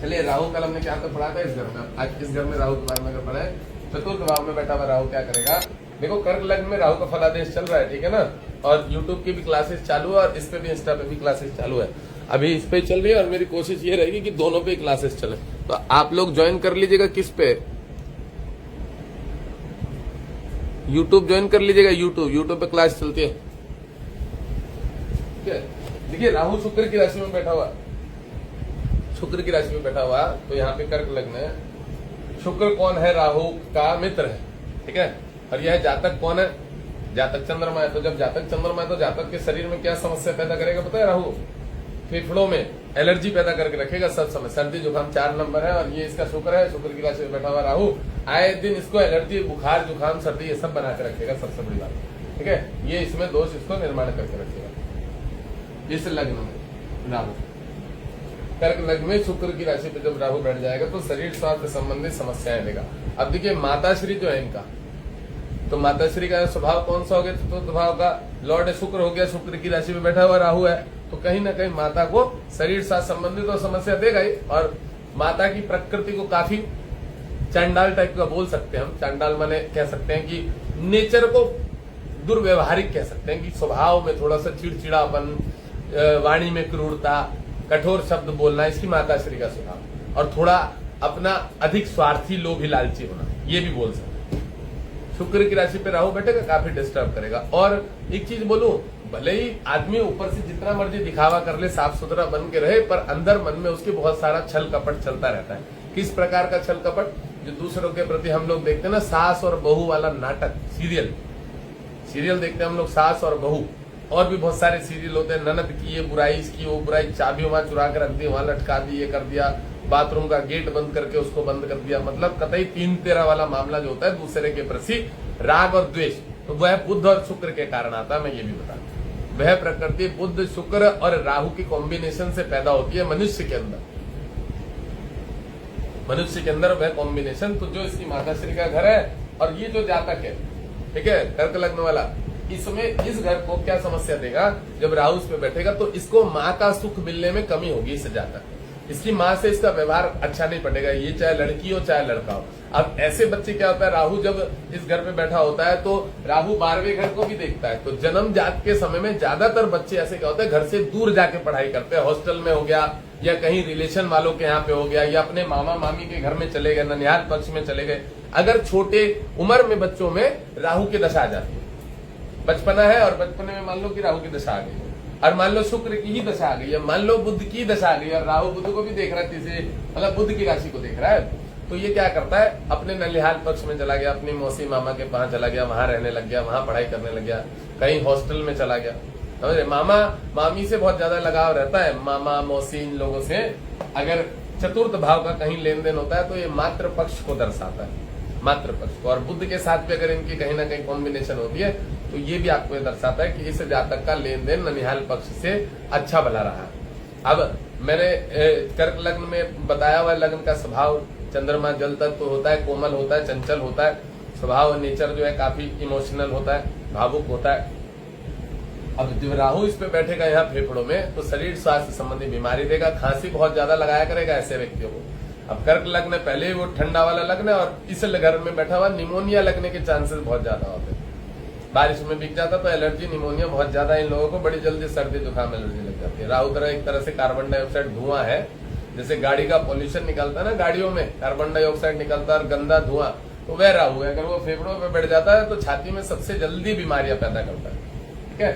चलिए, राहु कल हमने क्या तो पढ़ा था इस घर में। आज इस घर में राहु के बारे में अगर पढ़े, चतुर्थ भाव में बैठा हुआ राहु क्या करेगा। देखो, कर्क लग्न में राहु का फलादेश चल रहा है, ठीक है ना। और यूट्यूब की भी क्लासेस चालू है और इस पे भी, इंस्टा पे भी क्लासेस चालू है। अभी इस पे चल रही है और मेरी कोशिश ये रहेगी कि दोनों पे क्लासेस चले। तो आप लोग ज्वाइन कर लीजिएगा। किस पे? यूट्यूब ज्वाइन कर लीजिएगा। यूट्यूब पे क्लास चलती है, ठीक है। देखिए, राहु शुक्र की राशि में बैठा हुआ, शुक्र की राशि में बैठा हुआ, तो यहाँ पे कर्क लग्न है। शुक्र कौन है? राहु का मित्र है, ठीक है। और यह जातक कौन है? जातक चंद्रमा है। तो जब जातक चंद्रमा है तो जातक के शरीर में क्या समस्या पैदा करेगा पता है? राहु फेफड़ों में एलर्जी पैदा करके रखेगा सब समय। सर्दी जुकाम 4 नंबर है और ये इसका शुक्र है। शुक्र की राशि में बैठा हुआ राहु आए दिन इसको एलर्जी, बुखार, जुकाम, सर्दी ये सब बना के रखेगा। सबसे बड़ी बात, ठीक है, ये इसमें दोष इसको निर्माण करके रखेगा। इस लग्न में राहु, कर्क लग्न में शुक्र की राशि पे जब राहु बैठ जाएगा तो शरीर स्वास्थ्य संबंधी समस्याएं देगा। अब देखिए, माताश्री जो है इनका, तो माताश्री का स्वभाव कौन सा हो गया? चतुर्थ भाव का लॉर्ड शुक्र हो गया। शुक्र की राशि में बैठा हुआ राहु है, तो कहीं ना कहीं माता को शरीर साथ संबंधित तो समस्या देगा ही। और माता की प्रकृति को काफी चांडाल टाइप का बोल सकते हैं हम। चांडाल माने कह सकते हैं कि नेचर को दुर्व्यवहारिक कह सकते हैं, कि स्वभाव में थोड़ा सा चिड़चिड़ापन, वाणी में क्रूरता, कठोर शब्द बोलना, इसकी माताश्री का स्वभाव। और थोड़ा अपना अधिक स्वार्थी, लोभी, लालची होना, ये भी बोल सकते हैं। शुक्र की राशि पे राहु बैठेगा, काफी डिस्टर्ब करेगा। और एक चीज बोलूं, भले ही आदमी ऊपर से जितना मर्जी दिखावा कर ले, साफ सुथरा बन के रहे, पर अंदर मन में उसके बहुत सारा छल कपट चलता रहता है। किस प्रकार का छल कपट? जो दूसरों के प्रति हम लोग देखते हैं ना, सास और बहू वाला नाटक, सीरियल देखते हैं हम लोग, सास और बहू। और भी बहुत सारे सीरियल होते हैं, ननद की ये बुराई, इसकी वो बुराई, चाबी वहां चुरा कर रख दी, वहां लटका दी, ये कर दिया, बाथरूम का गेट बंद करके उसको बंद कर दिया। मतलब कतई 3-13 वाला मामला जो होता है दूसरे के प्रति राग और द्वेष, तो वह बुध और शुक्र के कारण आता है। मैं ये भी बता दूं, वह प्रकृति बुध, शुक्र और राहु की कॉम्बिनेशन से पैदा होती है मनुष्य के अंदर। मनुष्य के अंदर वह कॉम्बिनेशन, तो जो इसकी माताश्री का घर है और ये जो जातक है, ठीक है, कर्क लग्न वाला, इसमें इस घर को क्या समस्या देगा? जब राहु इस पे बैठेगा तो इसको माँ का सुख मिलने में कमी होगी। इस जातक, इसकी माँ से इसका व्यवहार अच्छा नहीं पड़ेगा, ये चाहे लड़की हो चाहे लड़का हो। अब ऐसे बच्चे क्या होता है, राहु जब इस घर पे बैठा होता है तो राहु 12वें घर को भी देखता है। तो जन्म जात के समय में ज्यादातर बच्चे ऐसे क्या होते हैं, घर से दूर जाके पढ़ाई करते हैं। हॉस्टल में हो गया, या कहीं रिलेशन वालों के यहाँ पे हो गया, या अपने मामा मामी के घर में चले गए, ननिहाल पक्ष में चले गए। अगर छोटे उम्र में बच्चों में राहु की दशा आ जाती है, बचपना है और बचपने में मान लो कि राहु की दशा आ गई, और मान लो शुक्र की ही दशा आ गई है, मान लो बुध की दशा आ गई और राहु बुध को भी देख रहा है, तीसरे मतलब बुध की राशि को देख रहा है, तो ये क्या करता है, अपने ननिहाल पक्ष में चला गया, अपनी मौसी मामा के पास चला गया, वहां रहने लग गया, वहां पढ़ाई करने लग गया, कहीं हॉस्टल में चला गया। समझे? मामा मामी से बहुत ज्यादा लगाव रहता है, मामा मौसी इन लोगों से। अगर चतुर्थ भाव का कहीं लेन देन होता है तो ये मातृ पक्ष को दर्शाता है, मातृ पक्ष को। और बुध के साथ भी अगर इनकी कहीं ना कहीं कॉम्बिनेशन होती है तो ये भी आपको ये दर्शाता है कि इस जातक का लेन देन ननिहाल पक्ष से अच्छा भला रहा है। अब मैंने कर्क लग्न में बताया हुआ लग्न का स्वभाव, चंद्रमा जल तत्व होता है, कोमल होता है, चंचल होता है, स्वभाव नेचर जो है काफी इमोशनल होता है, भावुक होता है। अब जब राहु इस पे बैठेगा यहाँ फेफड़ों में तो शरीर स्वास्थ्य संबंधी बीमारी देगा, खांसी बहुत ज्यादा लगाया करेगा ऐसे व्यक्तियों को। अब कर्क लग्न पहले ही वो ठंडा वाला लग्न है और इस घर में बैठा हुआ निमोनिया लगने के चांसेस बहुत ज्यादा होते हैं। बारिश में बिक जाता तो एलर्जी, निमोनिया बहुत ज्यादा, इन लोगों को बड़ी जल्दी सर्दी जुकाम एलर्जी लग जाती है। राहु तरह एक तरह से कार्बन डाइऑक्साइड धुआं है, जैसे गाड़ी का पॉल्यूशन निकलता है ना, गाड़ियों में कार्बन डाइऑक्साइड निकलता है और गंदा धुआं, तो वह राहु है। अगर वो फेफड़ों पे बैठ जाता है तो छाती में सबसे जल्दी बीमारियां पैदा करता है, ठीक है।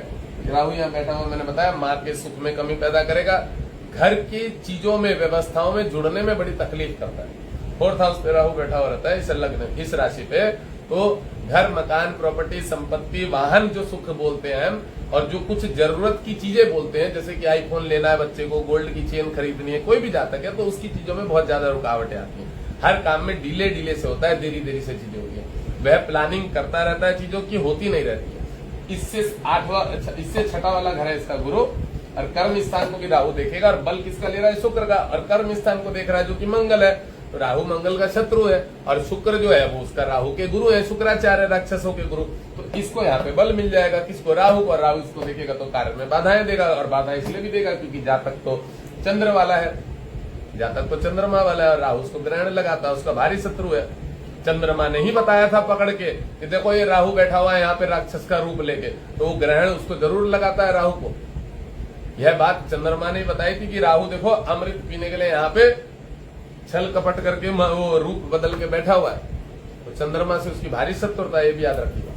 राहु यहाँ बैठा हुआ, मैंने बताया, माँ के सुख में कमी पैदा करेगा, घर की चीजों में, व्यवस्थाओं में जुड़ने में बड़ी तकलीफ करता है। 4th हाउस पे राहु बैठा हुआ रहता है इस लग्न, इस राशि पे, तो घर, मकान, प्रॉपर्टी, संपत्ति, वाहन जो सुख बोलते हैं हम, और जो कुछ जरूरत की चीजें बोलते हैं, जैसे कि आईफोन लेना है बच्चे को, गोल्ड की चेन खरीदनी है, कोई भी जातक है तो उसकी चीजों में बहुत ज्यादा रुकावटें आती हैं। हर काम में डिले से होता है, देरी से चीजें होती है। वह प्लानिंग करता रहता है चीजों की, होती नहीं रहती है। इससे 6ठा वाला घर है इसका गुरु, और कर्म स्थान को भी राहु देखेगा, और बल किसका ले रहा है? शुक्र का, और कर्म स्थान को देख रहा है जो कि मंगल है। तो राहु मंगल का शत्रु है और शुक्र जो है वो उसका राहु के गुरु है, शुक्राचार्य राक्षसों के गुरु। तो इसको यहाँ पे बल मिल जाएगा, किसको? राहु को। और राहु इसको देखेगा तो कार्य में बाधाएं देगा, और बाधा इसलिए भी देगा क्योंकि जातक तो चंद्र वाला है। जातक तो चंद्रमा वाला है, राहु उसको ग्रहण लगाता है, उसका भारी शत्रु है। चंद्रमा ने ही बताया था पकड़ के कि देखो ये राहु बैठा हुआ है यहाँ पे राक्षस का रूप लेके, तो वो ग्रहण उसको जरूर लगाता है राहु को। यह बात चंद्रमा ने बताई थी कि राहु देखो अमृत पीने के लिए यहाँ पे छल कपट करके वो रूप बदल के बैठा हुआ है, तो चंद्रमा से उसकी भारी शत्रुता, ये भी याद रखिएगा।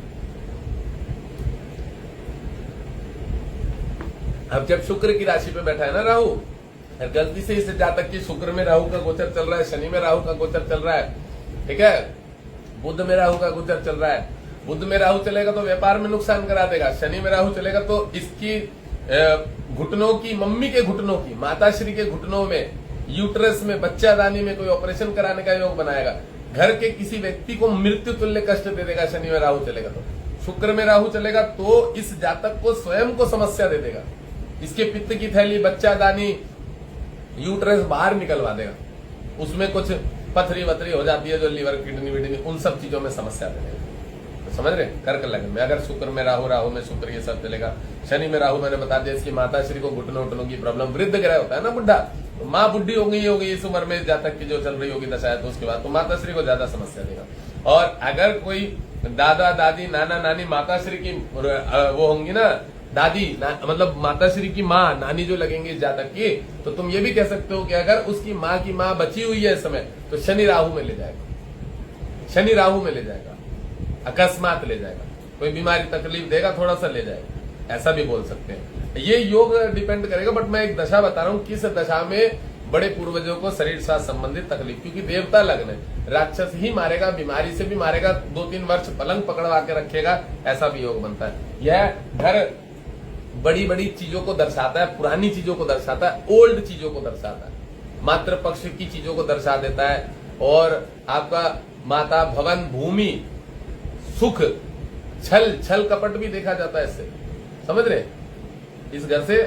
अब जब शुक्र की राशि पे बैठा है ना राहु, गलती से इस जातक की शुक्र में राहु का गोचर चल रहा है, शनि में राहु का गोचर चल रहा है, ठीक है, बुध में राहु का गोचर चल रहा है। बुध में राहु चलेगा तो व्यापार में नुकसान करा देगा, शनि में राहु चलेगा तो इसकी घुटनों की, मम्मी के घुटनों की, माताश्री के घुटनों में, यूट्रस में, बच्चादानी में कोई ऑपरेशन कराने का योग बनाएगा। घर के किसी व्यक्ति को मृत्यु तुल्य कष्ट दे देगा शनि में राहु चलेगा तो। शुक्र में राहु चलेगा तो इस जातक को स्वयं को समस्या दे देगा, इसके पित्त की थैली, बच्चादानी, यूट्रस बाहर निकलवा देगा, उसमें कुछ पथरी वथरी हो जाती है जो लीवर, किडनी विडनी, उन सब चीजों में समस्या दे देगा। तो समझ रहे, कर्क लग्न में अगर शुक्र में राहु, राहु में शुक्र, ये सब चलेगा। शनि में राहु मैंने बता दिया, इसकी माताश्री को घुटनों उठनों की प्रॉब्लम, वृद्ध ग्रह होता है ना बुढ़ा, तो माँ बुढ़ी हो गई होगी इस उम्र में, जातक की जो चल रही होगी दशा है, तो उसके बाद तो माताश्री को ज्यादा समस्या देगा। और अगर कोई दादा दादी, नाना नानी, माताश्री की वो होंगी ना, दादी मतलब माताश्री की माँ, नानी जो लगेंगी इस जातक की, तो तुम ये भी कह सकते हो कि अगर उसकी माँ की माँ बची हुई है इस समय, तो शनि राहु में ले जाएगा, शनि राहु में ले जाएगा, अकस्मात ले जाएगा, कोई बीमारी तकलीफ देगा, थोड़ा सा ले जाएगा, ऐसा भी बोल सकते हैं। ये योग डिपेंड करेगा, बट मैं एक दशा बता रहा हूँ किस दशा में बड़े पूर्वजों को शरीर स्वास्थ्य संबंधित तकलीफ, क्योंकि देवता लग्न है, राक्षस ही मारेगा, बीमारी से भी मारेगा, 2-3 वर्ष पलंग पकड़वा के रखेगा, ऐसा भी योग बनता है। यह घर बड़ी बड़ी चीजों को दर्शाता है, पुरानी चीजों को दर्शाता है, ओल्ड चीजों को दर्शाता है, मातृ पक्ष की चीजों को दर्शा देता है, और आपका माता, भवन, भूमि, सुख, छल कपट भी देखा जाता है इससे, समझ रहे, इस घर से।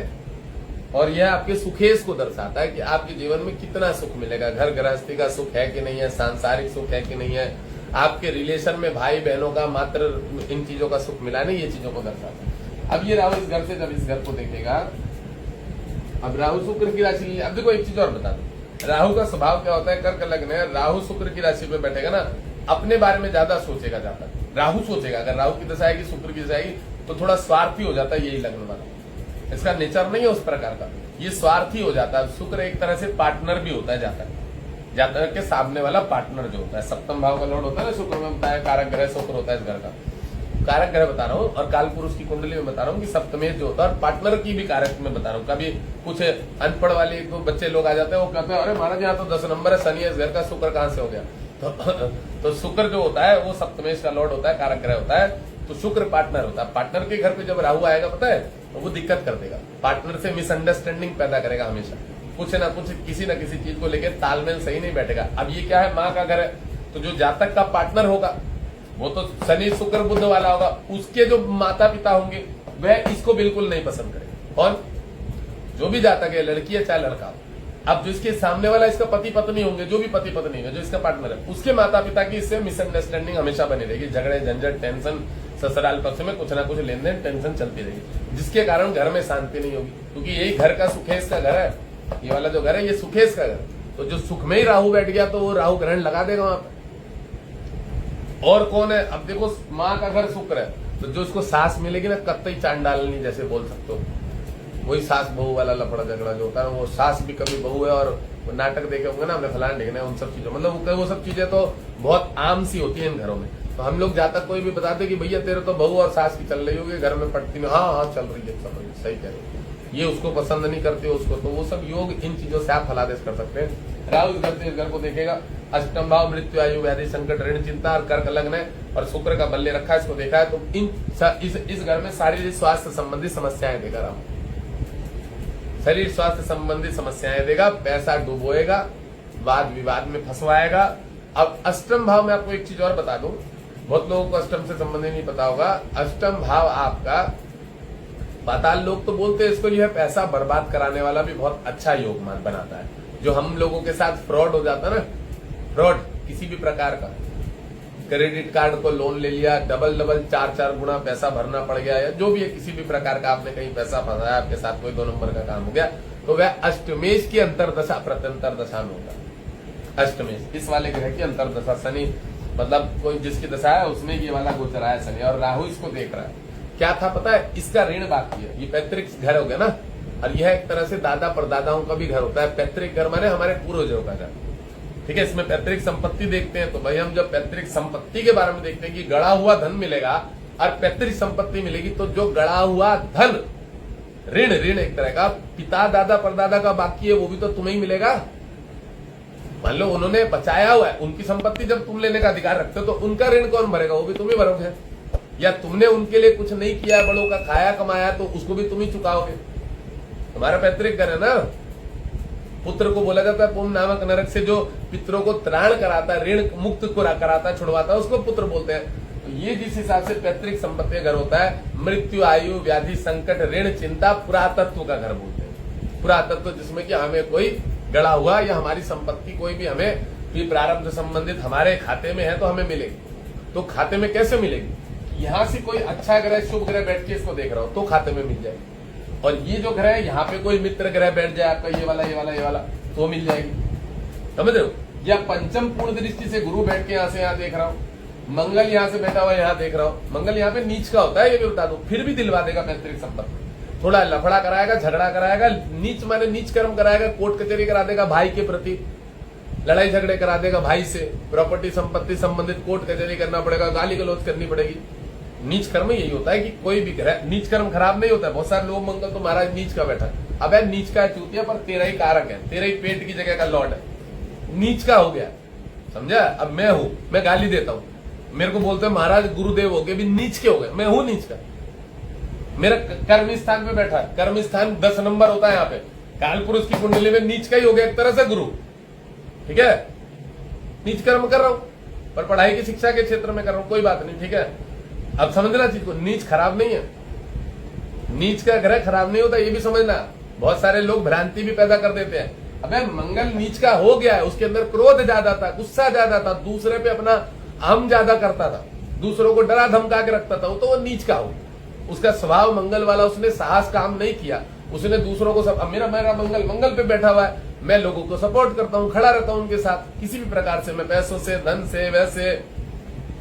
और यह आपके सुखेश को दर्शाता है कि आपके जीवन में कितना सुख मिलेगा, घर गृहस्थी का सुख है कि नहीं है, सांसारिक सुख है कि नहीं है, आपके रिलेशन में भाई बहनों का, मात्र इन चीजों का सुख मिला नहीं, ये चीजों को दर्शाता है। अब ये राहु इस घर से जब इस घर को देखेगा, अब राहु शुक्र की राशि, अब देखो एक चीज और बता दो, राहु का स्वभाव क्या होता है, कर्क लग्न है, राहु शुक्र की राशि पे बैठेगा ना, अपने बारे में ज्यादा सोचेगा, जाता राहु सोचेगा। अगर राहु की दशा आएगी, शुक्र की दशा आएगी, तो थोड़ा स्वार्थी हो जाता है, यही लग्न वाला, इसका नेचर नहीं है उस प्रकार का, ये स्वार्थी हो जाता है। शुक्र एक तरह से पार्टनर भी होता है जातक के सामने वाला पार्टनर जो होता है, सप्तम भाव का लॉर्ड होता है ना शुक्र में, बताया कारक ग्रह शुक्र होता है इस घर का, कारक ग्रह बता रहा हूँ, और काल पुरुष की कुंडली में बता रहा हूँ कि सप्तमेश जो होता है, और पार्टनर की भी कारक में बता रहा हूँ। कभी कुछ अनपढ़ वाले एक दो बच्चे लोग आ जाते हैं, वो कहते हैं अरे महाराज यहाँ तो 10 नंबर है, शनि इस घर का, शुक्र कहाँ से हो गया, तो शुक्र जो होता है वो सप्तमेश का लॉर्ड होता है, कारक ग्रह होता है, तो शुक्र पार्टनर होता है। पार्टनर के घर पे जब राहु आएगा पता है, तो वो दिक्कत कर देगा, पार्टनर से मिसअंडरस्टैंडिंग पैदा करेगा, हमेशा कुछ ना कुछ, किसी न किसी चीज को लेकर तालमेल सही नहीं बैठेगा। अब ये क्या है, माँ का घर है, तो जो जातक का पार्टनर होगा वो तो शनि शुक्र बुध वाला होगा, उसके जो माता पिता होंगे वह इसको बिल्कुल नहीं पसंद करेंगे। कौन, जो भी जातक है, लड़की है चाहे लड़का। अब जो इसके सामने वाला इसका पति पत्नी होंगे, जो भी पति पत्नी है, जो इसका पार्टनर है, उसके माता पिता की इससे मिसअंडरस्टैंडिंग हमेशा बनी रहेगी, झगड़े झंझट टेंशन, ससुराल पक्ष में कुछ ना कुछ लेन देन टेंशन चलती रहेगी, जिसके कारण घर में शांति नहीं होगी, क्योंकि यही घर का सुखेश का घर है, ये वाला जो घर है ये सुखेश का घर। तो जो सुख में ही राहु बैठ गया तो वो राहु ग्रहण लगा देगा वहां पर। और कौन है, अब देखो माँ का घर शुक्र है, तो जो उसको सास मिलेगी ना, कत्तई चांडालनी जैसे बोल सकते हो, वही सास बहू वाला लफड़ा झगड़ा जो होता है, वो सास भी कभी बहू है, और वो नाटक देखे होंगे ना हमने फलान देखने, उन सब चीजों, मतलब वो सब चीजें तो बहुत आम सी होती है इन घरों में। तो हम लोग जातक कोई भी बताते कि भैया तेरे तो बहू और सास की चल रही होगी घर में, पटती में, हाँ चल रही है, सही कह रहे हो, ये उसको पसंद नहीं करते उसको, तो वो सब योग इन चीजों से आप फलादेश कर सकते हैं। राहु इस घर को देखेगा, अष्टम भाव मृत्यु आयु व्याधि संकट ऋण चिंता और कर्क लग्न है, और शुक्र का बल ले रखा है, इसको देखा है, तो इस घर में शारीरिक स्वास्थ्य संबंधी समस्याएं देगा राहु, शरीर स्वास्थ्य संबंधी समस्याएं देगा, पैसा डुबोएगा, वाद विवाद में फंसवाएगा। अब अष्टम भाव में आपको एक चीज और बता दूं, बहुत लोगों को अष्टम से संबंधित नहीं पता होगा, अष्टम भाव आपका, पाताल लोग तो बोलते हैं इसको, यह पैसा बर्बाद कराने वाला भी बहुत अच्छा योग मान बनाता है। जो हम लोगों के साथ फ्रॉड हो जाता है ना, फ्रॉड किसी भी प्रकार का, क्रेडिट कार्ड को लोन ले लिया, डबल 4 गुना पैसा भरना पड़ गया, या जो भी है, किसी भी प्रकार का आपने कहीं पैसा फंसाया, आपके साथ कोई 2 नंबर का काम हो गया, तो वह अष्टमेश की अंतरदशा प्रत्यंतर दशा में होगा। अष्टमेश इस वाले ग्रह की अंतरदशा, शनि मतलब कोई जिसकी दशा है उसमें ये वाला गोचर है शनि, और राहु इसको देख रहा है। क्या था पता है, इसका ऋण बाकी है। ये पैतृक घर हो गया ना, और यह एक तरह से दादा परदादाओं का भी घर होता है। पैतृक घर माने हमारे पूर्वजों का घर, ठीक है। इसमें पैतृक संपत्ति देखते हैं, तो भाई हम जब पैतृक संपत्ति के बारे में देखते हैं कि गड़ा हुआ धन मिलेगा और पैतृक संपत्ति मिलेगी, तो जो गड़ा हुआ धन ऋण एक तरह का पिता दादा परदादा का बाकी है, वो भी तो तुम्हें ही मिलेगा। मान लो उन्होंने बचाया हुआ है, उनकी संपत्ति जब तुम लेने का अधिकार रखते हो तो उनका ऋण कौन भरेगा, वो भी तुम ही भरोगे। या तुमने उनके लिए कुछ नहीं किया, बड़ों का खाया कमाया, तो उसको भी तुम ही चुकाओगे। तुम्हारा पैतृक घर है ना। पुत्र को बोला जाता है पुण्य नामक नरक से जो पितरों को त्राण कराता है, ऋण मुक्त को कराता है, छुड़वाता है, उसको पुत्र बोलते हैं। तो ये जिस हिसाब से पैतृक संपत्ति का घर होता है, मृत्यु आयु व्याधि संकट ऋण चिंता पुरातत्व का घर बोलते हैं। पुरातत्व जिसमें कि हमें कोई गड़ा हुआ या हमारी संपत्ति कोई भी हमें भी प्रारब्ध संबंधित हमारे खाते में है तो हमें मिलेगी। तो खाते में कैसे मिलेगी, यहां से कोई अच्छा ग्रह शुभ ग्रह बैठ के इसको देख रहा हो तो खाते में मिल जाएगी। और ये जो ग्रह है, यहाँ पे कोई मित्र ग्रह बैठ जाए आपका, ये वाला तो मिल जाएगी, समझ रहे हो। या पंचम पूर्ण दृष्टि से गुरु बैठ के यहाँ से यहाँ देख रहा हूँ, मंगल यहाँ से बैठा हुआ यहाँ देख रहा हूँ। मंगल यहाँ पे नीच का होता है, ये भी बता दो, फिर भी दिलवा देगा पैतृक संपत्ति। थोड़ा लफड़ा कराएगा, झगड़ा कराएगा, नीच माने नीच कर्म कराएगा, कोर्ट कचहरी करा देगा भाई के प्रति, लड़ाई झगड़े करा देगा भाई से, प्रॉपर्टी संपत्ति संबंधित कोर्ट कचहरी करना पड़ेगा, गाली गलौज करनी पड़ेगी। नीच कर्म यही होता है कि कोई भी ग्रह, नीच कर्म खराब नहीं होता है। बहुत सारे लोग मंगल तो महाराज नीच का बैठा, अब नीच का चूतिया, पर तेरा ही कारक है, तेरा ही पेट की जगह का लॉर्ड है, नीच का हो गया, समझा। अब मैं हूं, मैं गाली देता हूं, मेरे को बोलते हैं महाराज गुरुदेव हो गए, भी नीच के हो गए, मैं हूं नीच का। मेरा कर्म स्थान पे बैठा है, कर्म स्थान 10 नंबर होता है यहाँ पे, काल पुरुष की कुंडली में नीच का ही हो गया एक तरह से गुरु, ठीक है। नीच कर्म कर रहा हूं, पर पढ़ाई की शिक्षा के क्षेत्र में कर रहा हूं, कोई बात नहीं, ठीक है। अब समझना चीज को, नीच खराब नहीं है, नीच का ग्रह खराब नहीं होता, ये भी समझना। बहुत सारे लोग भ्रांति भी पैदा कर देते हैं। अबे मंगल नीच का हो गया है, उसके अंदर क्रोध ज्यादा था, गुस्सा ज्यादा था, दूसरे पे अपना अहम ज्यादा करता था, दूसरों को डरा धमका के रखता था, तो वो नीच का हो। उसका स्वभाव मंगल वाला, उसने साहस काम नहीं किया, उसने दूसरों को सब, अब मेरा मंगल पे बैठा हुआ है, मैं लोगों को सपोर्ट करता हूँ, खड़ा रहता हूँ उनके साथ किसी भी प्रकार से, मैं पैसों से, धन से, वैसे,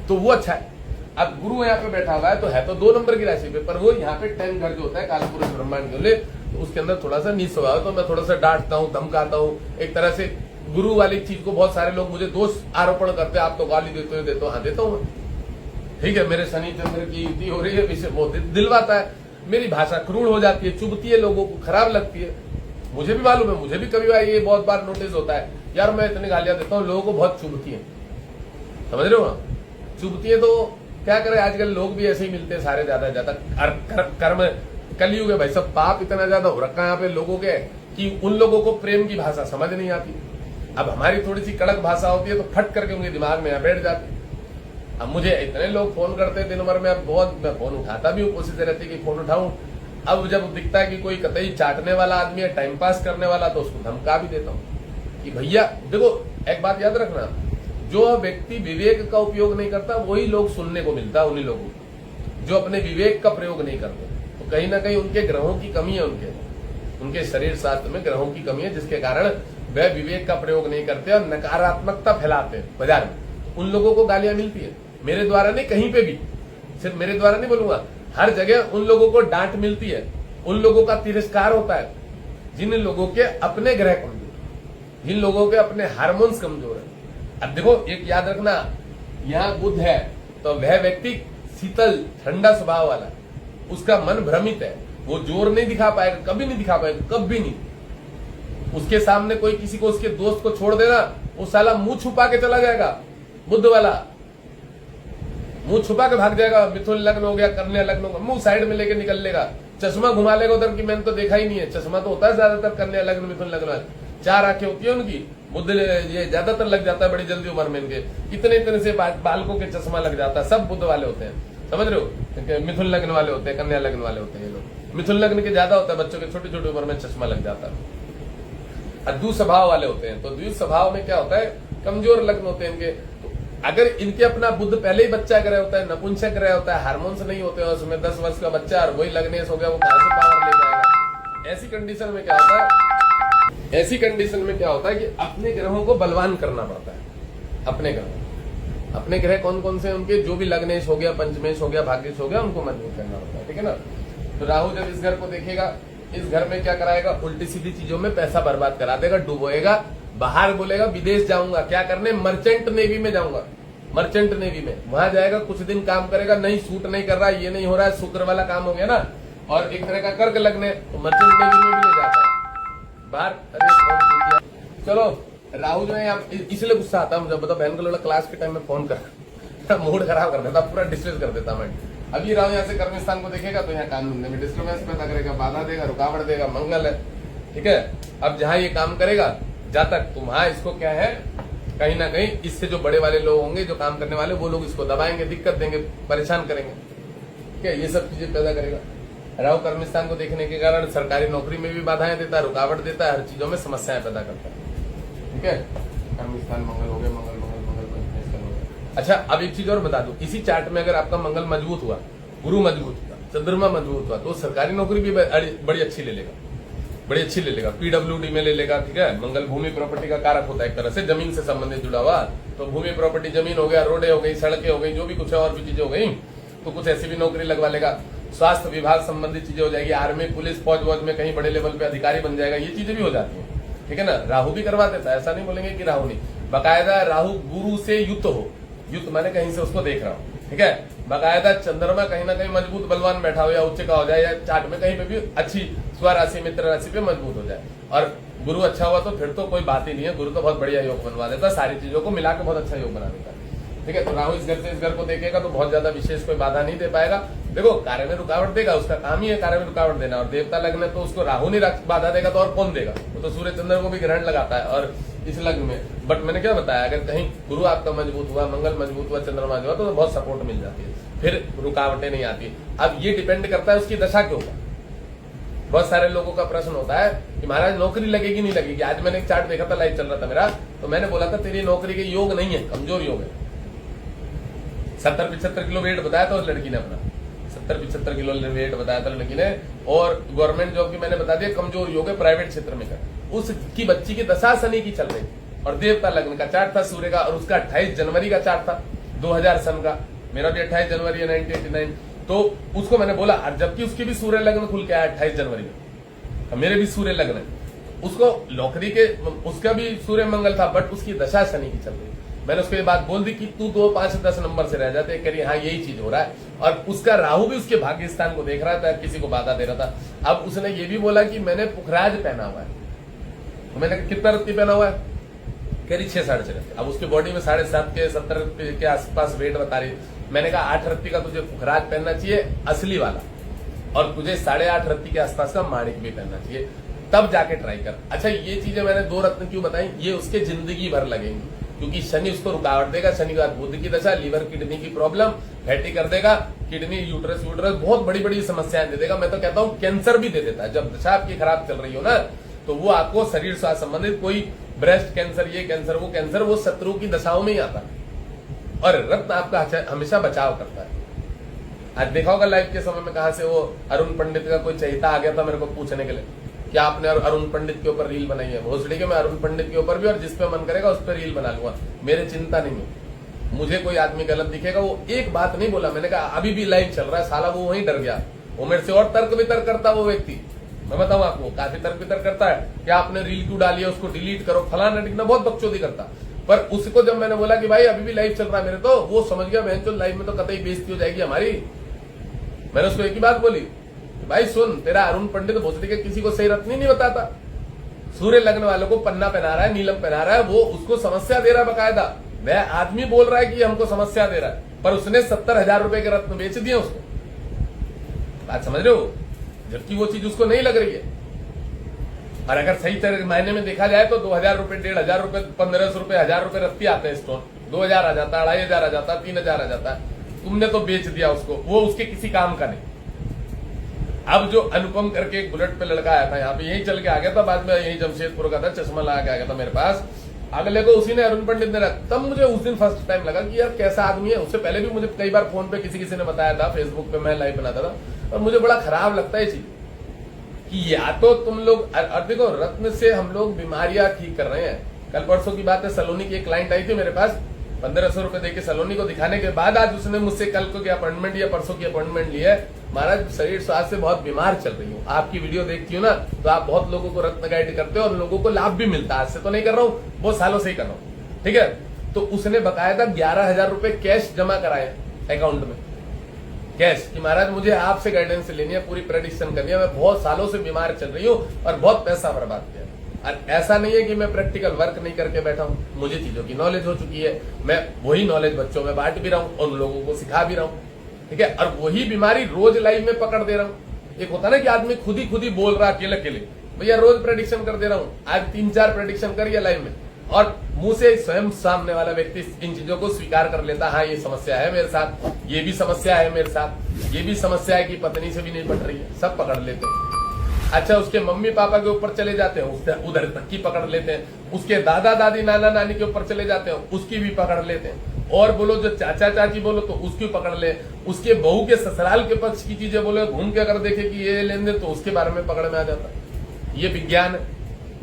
तो वो अच्छा है। अब गुरु यहाँ पे बैठा हुआ है तो 2 नंबर की राशि पे, पर वो यहाँ पे 10 घर जो होता है कालपुरुष ब्रह्मांड के लिए, तो उसके अंदर थोड़ा सा नीच स्वभाव है, तो मैं थोड़ा सा डांटता हूँ, धमकाता हूँ, एक तरह से गुरु वाली चीज को। बहुत सारे लोग मुझे दोष आरोपण करते हैं, आप तो गाली देते हो, हाँ देता हूँ, ठीक है। मेरे शनि चंद्र की युति हो रही है, विषय बहुत दिलवाता है, मेरी भाषा क्रूर हो जाती है, चुभती है, लोगों को खराब लगती है, मुझे भी मालूम है, मुझे भी कभी ये बहुत बार नोटिस होता है, यार मैं इतनी गालियां देता हूँ, लोगों को बहुत चुभती है, समझ रहे हो ना, चुभती है। तो क्या करें, आजकल लोग भी ऐसे ही मिलते हैं सारे, ज्यादा कर्म कलयुग है भाई, सब पाप इतना ज्यादा हो रखा है यहाँ पे लोगों के कि उन लोगों को प्रेम की भाषा समझ नहीं आती। अब हमारी थोड़ी सी कड़क भाषा होती है तो फट करके उनके दिमाग में बैठ जाती। अब मुझे इतने लोग फोन करते हैं दिन भर में, मैं फोन उठाता भी हूँ, कोशिश रहती है कि फोन उठाऊं। अब जब दिखता है कि कोई कतई चाटने वाला आदमी है, टाइम पास करने वाला, तो उसको धमका भी देता हूँ कि भैया देखो, एक बात याद रखना, जो व्यक्ति विवेक का उपयोग नहीं करता वही लोग सुनने को मिलता है, उन्हीं लोगों को जो अपने विवेक का प्रयोग नहीं करते। तो कहीं ना कहीं उनके ग्रहों की कमी है, उनके शरीर शास्त्र में ग्रहों की कमी है, जिसके कारण वह विवेक का प्रयोग नहीं करते और नकारात्मकता फैलाते हैं बाजार में। उन लोगों को गालियां मिलती है, मेरे द्वारा नहीं, कहीं पे भी, सिर्फ मेरे द्वारा नहीं बोलूंगा, हर जगह उन लोगों को डांट मिलती है, उन लोगों का तिरस्कार होता है जिन लोगों के अपने ग्रह कमजोर, जिन लोगों के अपने हार्मोन्स कमजोर है। अब देखो, एक याद रखना, यहाँ बुध है तो वह व्यक्ति शीतल ठंडा स्वभाव वाला, उसका मन भ्रमित है, वो जोर नहीं दिखा पाएगा, कभी नहीं दिखा पाएगा, कभी नहीं। उसके सामने कोई किसी को, उसके दोस्त को छोड़ देना, वो साला मुंह छुपा के चला जाएगा, बुध वाला मुंह छुपा के भाग जाएगा। मिथुन लग्न हो गया, कन्या लग्न हो गया, मुंह साइड में लेके निकल लेगा, चश्मा घुमा लेगा उधर की, मैंने तो देखा ही नहीं है, चश्मा तो होता है ज्यादातर कन्या लग्न मिथुन लग्न में, 4 आंखें होती है उनकी, बुद्ध ये ज्यादातर लग जाता है बड़ी जल्दी उम्र में, इनके इतने से बालकों के चश्मा लग जाता है, सब बुद्ध वाले होते हैं, समझ रहे हो, मिथुन लग्न वाले होते हैं, कन्या लग्न वाले होते हैं ये लोग। मिथुन लग्न के ज्यादा होता है, बच्चों के छोटी छोटी उम्र में चश्मा लग जाता है। और द्विज स्वभाव वाले होते हैं, तो द्विज स्वभाव में क्या होता है, कमजोर लग्न होते हैं इनके। तो अगर इनके अपना बुद्ध पहले ही बच्चा ग्रह होता है, नपुंसक ग्रह होता है, हार्मोन्स नहीं होते हैं उसमें, 10 वर्ष का बच्चा और वही लग्नेश हो गया, वो कहां से पावर ले जाएगा। ऐसी कंडीशन में क्या होता है, ऐसी कंडीशन में क्या होता है कि अपने ग्रहों को बलवान करना पड़ता है। अपने ग्रह कौन कौन से उनके, जो भी लग्नेश हो गया, पंचमेश हो गया, भाग्येश हो गया, उनको मजबूत करना पड़ता है, ठीक है ना। तो राहु जब इस घर को देखेगा, इस घर में क्या कराएगा, उल्टी सीधी चीजों में पैसा बर्बाद करा देगा, डुबोएगा, बाहर बोलेगा विदेश जाऊंगा, क्या करने, मर्चेंट नेवी में जाऊंगा, मर्चेंट नेवी में, वहां जाएगा, कुछ दिन काम करेगा, नहीं सूट नहीं कर रहा, ये नहीं हो रहा है, शुक्र वाला काम हो गया ना, और एक तरह का कर्क लगने, तो मर्चेंट नेवी में भी ले जाता है बाहर। अरे चलो राहु जो है इसलिए गुस्सा आता है मुझे, बताओ बहन को लोग क्लास के टाइम में फोन कर मूड खराब कर देता, पूरा डिस्ट्रेस कर देता मैं। अभी राहु यहाँ से कर्म स्थान को देखेगा तो यहाँ काम धंधे में डिस्टर्बेंस पैदा करेगा, बाधा देगा, रुकावट देगा, मंगल है, ठीक है। अब जहां ये काम करेगा जहां तक, तो वहां इसको क्या है, कहीं ना कहीं इससे जो बड़े वाले लोग होंगे, जो काम करने वाले, वो लोग इसको दबाएंगे, दिक्कत देंगे, परेशान करेंगे, ठीक है, ये सब चीजें पैदा करेगा। राहु कर्म स्थान को देखने के कारण सरकारी नौकरी में भी बाधाएं देता है, रुकावट देता है, हर चीजों में समस्याएं पैदा करता है, ठीक है। कर्म स्थान मंगल हो गया, मंगल अच्छा। अब एक चीज और बता दूं, इसी चार्ट में अगर आपका मंगल मजबूत हुआ, गुरु मजबूत हुआ, चंद्रमा मजबूत हुआ, तो सरकारी नौकरी भी बड़ी अच्छी ले लेगा, बड़ी अच्छी ले लेगा, पीडब्ल्यूडी में ले लेगा, ठीक है। मंगल भूमि प्रॉपर्टी का कारक होता है, एक तरह से जमीन से संबंधित जुड़ा हुआ, तो भूमि प्रॉपर्टी, जमीन हो गया, रोडें हो गई, सड़कें हो गई, जो भी कुछ है और भी चीजें हो गई, तो कुछ ऐसी भी नौकरी लगवा लेगा। स्वास्थ्य विभाग संबंधित चीजें हो जाएगी, आर्मी पुलिस फौज वौज में कहीं बड़े लेवल पे अधिकारी बन जाएगा, ये चीजें भी हो जाती है, ठीक है ना। राहु भी करवा देता है, ऐसा नहीं बोलेंगे कि राहु नहीं, बाकायदा राहु गुरु से युक्त हो, युक्त माने कहीं से उसको देख रहा हूं, ठीक है। बाकायदा चंद्रमा कहीं ना कहीं मजबूत बलवान बैठा हो, या उच्च का हो जाए, या चार्ट में कहीं पे भी अच्छी स्वराशि मित्र राशि पे मजबूत हो जाए, और गुरु अच्छा हुआ तो फिर तो कोई बात ही नहीं है, गुरु तो बहुत बढ़िया योग बनवा देता है, सारी चीजों को मिलाकर बहुत अच्छा योग बना देता है, ठीक है। तो राहु इस घर से इस घर को देखेगा तो बहुत ज्यादा विशेष कोई बाधा नहीं दे पाएगा। देखो कार्य में रुकावट देगा, उसका काम ही है कार्य में रुकावट देना, और देवता लग्न है तो उसको राहु नहीं बाधा देगा तो और कौन देगा, वो तो सूर्य चंद्र को भी ग्रहण लगाता है और इस लग्न में। बट मैंने क्या बताया, अगर कहीं गुरु आपका मजबूत हुआ, मंगल मजबूत हुआ, चंद्रमा मजबूत हुआ, तो बहुत सपोर्ट मिल जाती है, फिर रुकावटें नहीं आती। अब ये डिपेंड करता है उसकी दशा के ऊपर। बहुत सारे लोगों का प्रश्न होता है कि महाराज नौकरी लगेगी नहीं लगेगी। आज मैंने एक चार्ट देखा था, लाइव चल रहा था मेरा, तो मैंने बोला था तेरी नौकरी के योग नहीं है, कमजोर योग है। 70-75 किलो वेट बताया था उस लड़की ने अपना, 70-75 किलो वेट बताया था लड़की ने, और गवर्नमेंट जॉब की मैंने बता दिया कमजोर योग है, प्राइवेट क्षेत्र में कर। उसकी बच्ची की दशा शनि की चल रही, और देवता लग्न का चार्ट था सूर्य का, और उसका 28 जनवरी का चार्ट था 2000 सन का, मेरा भी 28 जनवरी है 1989। तो उसको मैंने बोला, जबकि उसकी भी सूर्य लग्न खुल के आया 28 जनवरी में, मेरे भी सूर्य लग्न है, उसको नौकरी के उसका भी सूर्य मंगल था, बट उसकी दशा शनि की चल रही। मैंने उसको ये बात बोल दी कि तू 2, 5, 10 नंबर से रह जाते, कह रही हाँ यही चीज हो रहा है, और उसका राहु भी उसके भाग्य स्थान को देख रहा था, किसी को बाधा दे रहा था। अब उसने ये भी बोला कि मैंने पुखराज पहना हुआ है, तो मैंने कितना रत्ती पहना हुआ है, कह रही 6-6.5 रत्ती। अब उसकी बॉडी में 7.5 के 70 के आसपास वेट बता रही। मैंने कहा 8 रत्ती का तुझे पुखराज पहनना चाहिए असली वाला, और तुझे 8.5 रत्ती के आसपास का माणिक भी पहनना चाहिए, तब जाके ट्राई कर। अच्छा ये चीजें मैंने 2 रत्न क्यों बताई, ये उसके जिंदगी भर लगेंगी, क्योंकि शनि उसको रुकावट देगा। शनि के बाद बुध की दशा, लीवर किडनी की प्रॉब्लम, फैटी कर देगा, किडनी यूट्रस बहुत बड़ी बड़ी समस्याएं दे देगा। मैं तो कहता हूं कैंसर भी दे देता है। जब दशा आपकी खराब चल रही हो ना, तो वो आपको शरीर से संबंधित कोई ब्रेस्ट कैंसर, ये कैंसर, वो कैंसर, वो शत्रु की दशाओं में ही आता है, और रत्न आपका हमेशा बचाव करता है। आज देखा होगा लाइव के समय में कहां से वो अरुण पंडित का कोई चहिता आ गया था मेरे को पूछने के लिए कि आपने अरुण पंडित के ऊपर रील बनाई है। भोसड़ी के मैं अरुण पंडित के ऊपर भी, और जिस पे मन करेगा उस पर रील बना लूंगा, मेरे चिंता नहीं है। मुझे कोई आदमी गलत दिखेगा, वो एक बात नहीं बोला, मैंने कहा अभी भी लाइव चल रहा है, साला वो वहीं डर गया। वो मेरे से और तर्क वितर्क करता वो व्यक्ति, मैं बताऊं आपको, काफी तर्क वितर्क करता है कि आपने रील क्यों डाली है, उसको डिलीट करो, फलाना टिकना, बहुत बकचोदी करता। पर उसको जब मैंने बोला कि भाई अभी भी लाइव चल रहा है मेरे, तो वो समझ गया बहन चो लाइव में तो कतई बेइज्जती हो जाएगी हमारी। मैंने उसको एक ही बात बोली, भाई सुन, तेरा अरुण पंडित भोसड़ी के किसी को सही रत्न नहीं बताता, सूर्य लग्न वालों को पन्ना पहना रहा है, नीलम पहना रहा है, वो उसको समस्या दे रहा है बकायदा। वह आदमी बोल रहा है कि हमको समस्या दे रहा है, पर उसने 70,000 रुपए के रत्न बेच दिए उसको। बात समझ रहे हो, जबकि वो चीज उसको नहीं लग रही है। और अगर सही तरह महीने में देखा जाए तो 2,000 रुपए, 1,500 रुपए, 1,500 रुपए, 1,000 रुपए रत्ती आते हैं स्टोन, 2,000 आ जाता, 2,500 आ जाता, 3,000 आ जाता। तुमने तो बेच दिया उसको, वो उसके किसी काम का नहीं। अब जो अनुपम करके एक बुलेट पे लड़का आया था यहाँ पे, यही चल के आ गया था, बाद में यही जमशेदपुर का था, चश्मा लगा के आ गया था मेरे पास, अगले को उसी ने अरुण पंडित ने रखा। तब मुझे उस दिन फर्स्ट टाइम लगा कि यार कैसा आदमी है। उससे पहले भी मुझे कई बार फोन पे किसी ने बताया था, फेसबुक पे मैं लाइव बनाता था, और मुझे बड़ा खराब लगता है ये चीज कि या तो तुम लोग, और देखो रत्न से हम लोग बीमारियां ठीक कर रहे हैं। कल परसों की बात है, सलोनी की एक क्लाइंट आई थी मेरे पास, 1500 रुपए देके सलोनी को दिखाने के बाद आज उसने मुझसे कल को की अपॉइंटमेंट या परसों की अपॉइंटमेंट ली है। महाराज शरीर स्वास्थ्य से बहुत बीमार चल रही हूँ, आपकी वीडियो देखती हूँ ना, तो आप बहुत लोगों को रत्न गाइड करते हो और लोगों को लाभ भी मिलता है। आज से तो नहीं कर रहा हूँ, बहुत सालों से ही कर रहा हूँ, ठीक है। तो उसने बकायदा 11,000 रुपए कैश जमा कराए अकाउंट में, कैश, कि महाराज मुझे आपसे गाइडेंस लेनी है, पूरी प्रेडिक्शन करनी है, मैं बहुत सालों से बीमार चल रही हूँ और बहुत पैसा बर्बाद किया। और ऐसा नहीं है कि मैं प्रैक्टिकल वर्क नहीं करके बैठा हूँ, मुझे चीजों की नॉलेज हो चुकी है, मैं वही नॉलेज बच्चों में बांट भी रहा हूँ और लोगों को सिखा भी रहा हूँ, ठीक है। और वही बीमारी रोज लाइव में पकड़ दे रहा हूँ। एक होता है ना कि आदमी खुद ही बोल रहा अकेले अकेले, भैया रोज प्रेडिक्शन कर दे रहा हूँ, आज 3-4 प्रेडिक्शन करिए लाइव में, और मुंह से स्वयं सामने वाला व्यक्ति इन चीजों को स्वीकार कर लेता, हाँ ये समस्या है मेरे साथ, ये भी समस्या है मेरे साथ, ये भी समस्या है कि पत्नी से भी नहीं पट रही है, सब पकड़ लेते हैं। अच्छा, उसके मम्मी पापा के ऊपर चले जाते हैं, उधर तक की पकड़ लेते हैं, उसके दादा दादी नाना नानी के ऊपर चले जाते हैं, उसकी भी पकड़ लेते हैं, और बोलो जो चाचा चाची बोलो तो उसकी पकड़ ले, उसके बहू के ससुराल के पक्ष की चीजें बोले, घूम के अगर देखे कि ये लेन देन, तो उसके बारे में पकड़ में आ जाता है। ये विज्ञान है,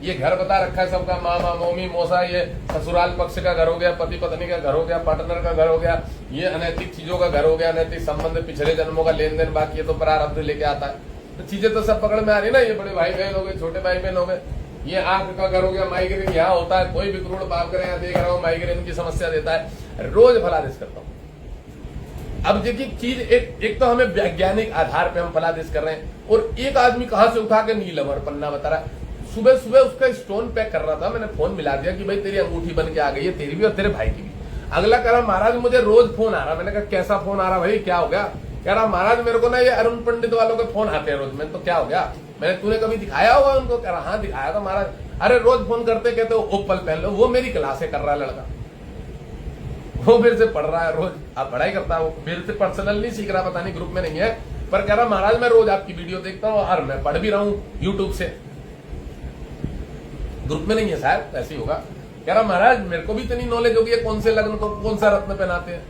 ये घर बता रखा है सबका, मामा मौमी मौसा, ये ससुराल पक्ष का घर हो गया, पति पत्नी का घर हो गया, पार्टनर का घर हो गया, ये अनैतिक चीजों का घर हो गया, अनैतिक संबंध, पिछले जन्मों का लेन देन, बाकी ये तो प्रारब्ध लेके आता है। तो चीजें तो सब पकड़ में आ रही ना, ये बड़े भाई बहन हो गए, छोटे भाई बहन हो गए, ये आंख का घर हो गया, माइग्रेन यहाँ होता है, कोई भी करोड़ बाप करे, यहाँ देख रहा हूँ माइग्रेन की समस्या देता है, रोज फलादेश करता हूँ। अब देखिए चीज एक तो हमें वैज्ञानिक आधार पे हम फलादेश कर रहे हैं, और एक आदमी कहां से उठा के नीलम और पन्ना बता रहा है। सुबह सुबह उसका स्टोन पैक कर रहा था, मैंने फोन मिला दिया कि भाई तेरी अंगूठी बन के आ गई है, तेरी भी और तेरे भाई की भी। अगला कह रहा महाराज मुझे रोज फोन आ रहा। मैंने कहा कैसा फोन आ रहा भाई, क्या हो गया? कह रहा महाराज मेरे को ना ये अरुण पंडित वालों के फोन आते हैं रोज। मैंने तो क्या हो गया, मैंने तूने कभी दिखाया होगा उनको? कह रहा हाँ दिखाया था महाराज। अरे रोज फोन करते कहते हो ओपल पहन लो, वो मेरी क्लासे कर रहा है लड़का, वो मेरे से पढ़ रहा है रोज, आप पढ़ाई करता है, वो मेरे से पर्सनल नहीं सीख रहा, पता नहीं ग्रुप में नहीं है, पर कह रहा महाराज मैं रोज आपकी वीडियो देखता हूँ और मैं पढ़ भी रहा हूँ यूट्यूब से। ग्रुप में नहीं है शायद, ऐसे ही होगा। कह रहा महाराज मेरे को भी इतनी नॉलेज होगी कौन से लग्न को कौन सा रत्न पहनाते हैं।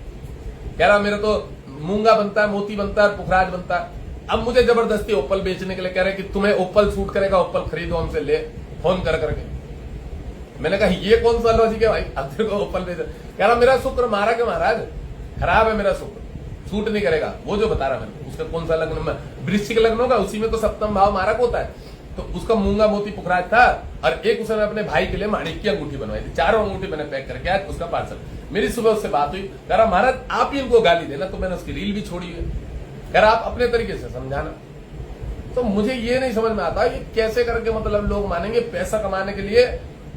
कह रहा मेरे तो मूंगा बनता है, मोती बनता है, पुखराज बनता है। अब मुझे जबरदस्ती ओपल बेचने के लिए कह रहे कि तुम्हें ओपल सूट करेगा, ओपल खरीदो हमसे, ले फोन कर करके। मैंने कहा ये कौन सा लॉजिक है भाई, अब तेरे को ओपल बेच। कह रहा मेरा शुक्र मारा के महाराज खराब है, मेरा शुक्र सूट नहीं करेगा। वो जो बता रहा मैंने उसका कौन सा लग्न में, वृश्चिक लग्न होगा, उसी में तो सप्तम भाव मारक होता है। तो उसका मूंगा मोती पुखराज था, और एक उसने अपने भाई के लिए माणिक की अंगूठी बनवाई थी, 4 अंगूठी मैंने पैक करके आज उसका पार्सल। मेरी सुबह उससे बात हुई, कह रहा महाराज आप ही इनको गाली देना, तो मैंने उसकी रील भी छोड़ी है। कह रहा आप अपने तरीके से समझाना। तो मुझे ये नहीं समझ में आता ये कैसे करके मतलब लोग मानेंगे पैसा कमाने के लिए।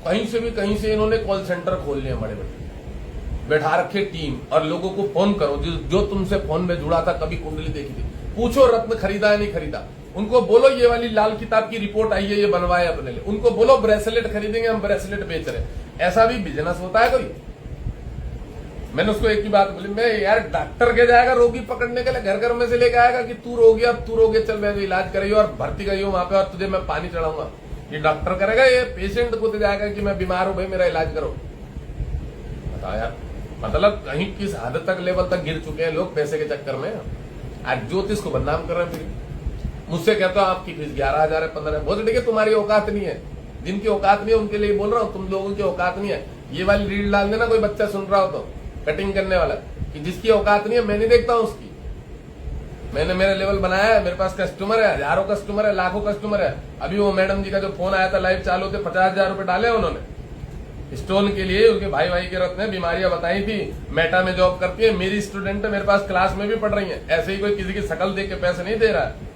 कहीं से इन्होंने कॉल सेंटर खोल लिया, बड़े बड़े बैठा रखे टीम, और लोगों को फोन करो जो तुमसे फोन में जुड़ा था, कभी कुंडली देखी थी, पूछो रत्न खरीदा है नहीं खरीदा। उनको बोलो ये वाली लाल किताब की रिपोर्ट आई है, ये बनवाए अपने लिए। उनको बोलो ब्रेसलेट खरीदेंगे, हम ब्रेसलेट बेच रहे हैं। ऐसा भी बिजनेस होता है कोई? मैंने उसको एक ही बात बोली, मैं यार डॉक्टर के जाएगा रोगी पकड़ने के लिए, घर घर में से लेके आएगा कि तू रोगी, अब तू रोगी, चल मैं इलाज करियो और भर्ती करियो वहां पे, और तुझे मैं पानी चढ़ाऊंगा। ये डॉक्टर करेगा? ये पेशेंट को तो जाएगा कि मैं बीमार हूं भाई मेरा इलाज करो। बताओ यार, मतलब कहीं किस हद तक लेवल तक गिर चुके हैं लोग पैसे के चक्कर में। आज ज्योतिष को बदनाम कर रहे हैं। फिर मुझसे कहता हूं आपकी फीस 11,000 है, 15,000। बहुत ठीक है, तुम्हारी औकात नहीं है, जिनकी औकात नहीं है उनके लिए बोल रहा हूँ, तुम लोगों की औकात नहीं है। ये वाली रील डाल देना कोई बच्चा सुन रहा हो तो, कटिंग करने वाला, कि जिसकी औकात नहीं है मैं नहीं देखता हूं उसकी। मैंने मेरा लेवल बनाया है, मेरे पास कस्टमर है, हजारों कस्टमर है, लाखों कस्टमर है। अभी वो मैडम जी का जो फोन आया था लाइव चालू थे, 50,000 रुपए डाले उन्होंने स्टोन के लिए। उनके भाई भाई के रत्न है, बीमारियां बताई थी, मेटा में जॉब करती है, मेरी स्टूडेंट है, मेरे पास क्लास में भी पढ़ रही है। ऐसे ही कोई किसी की शकल देख के पैसे नहीं दे रहा है।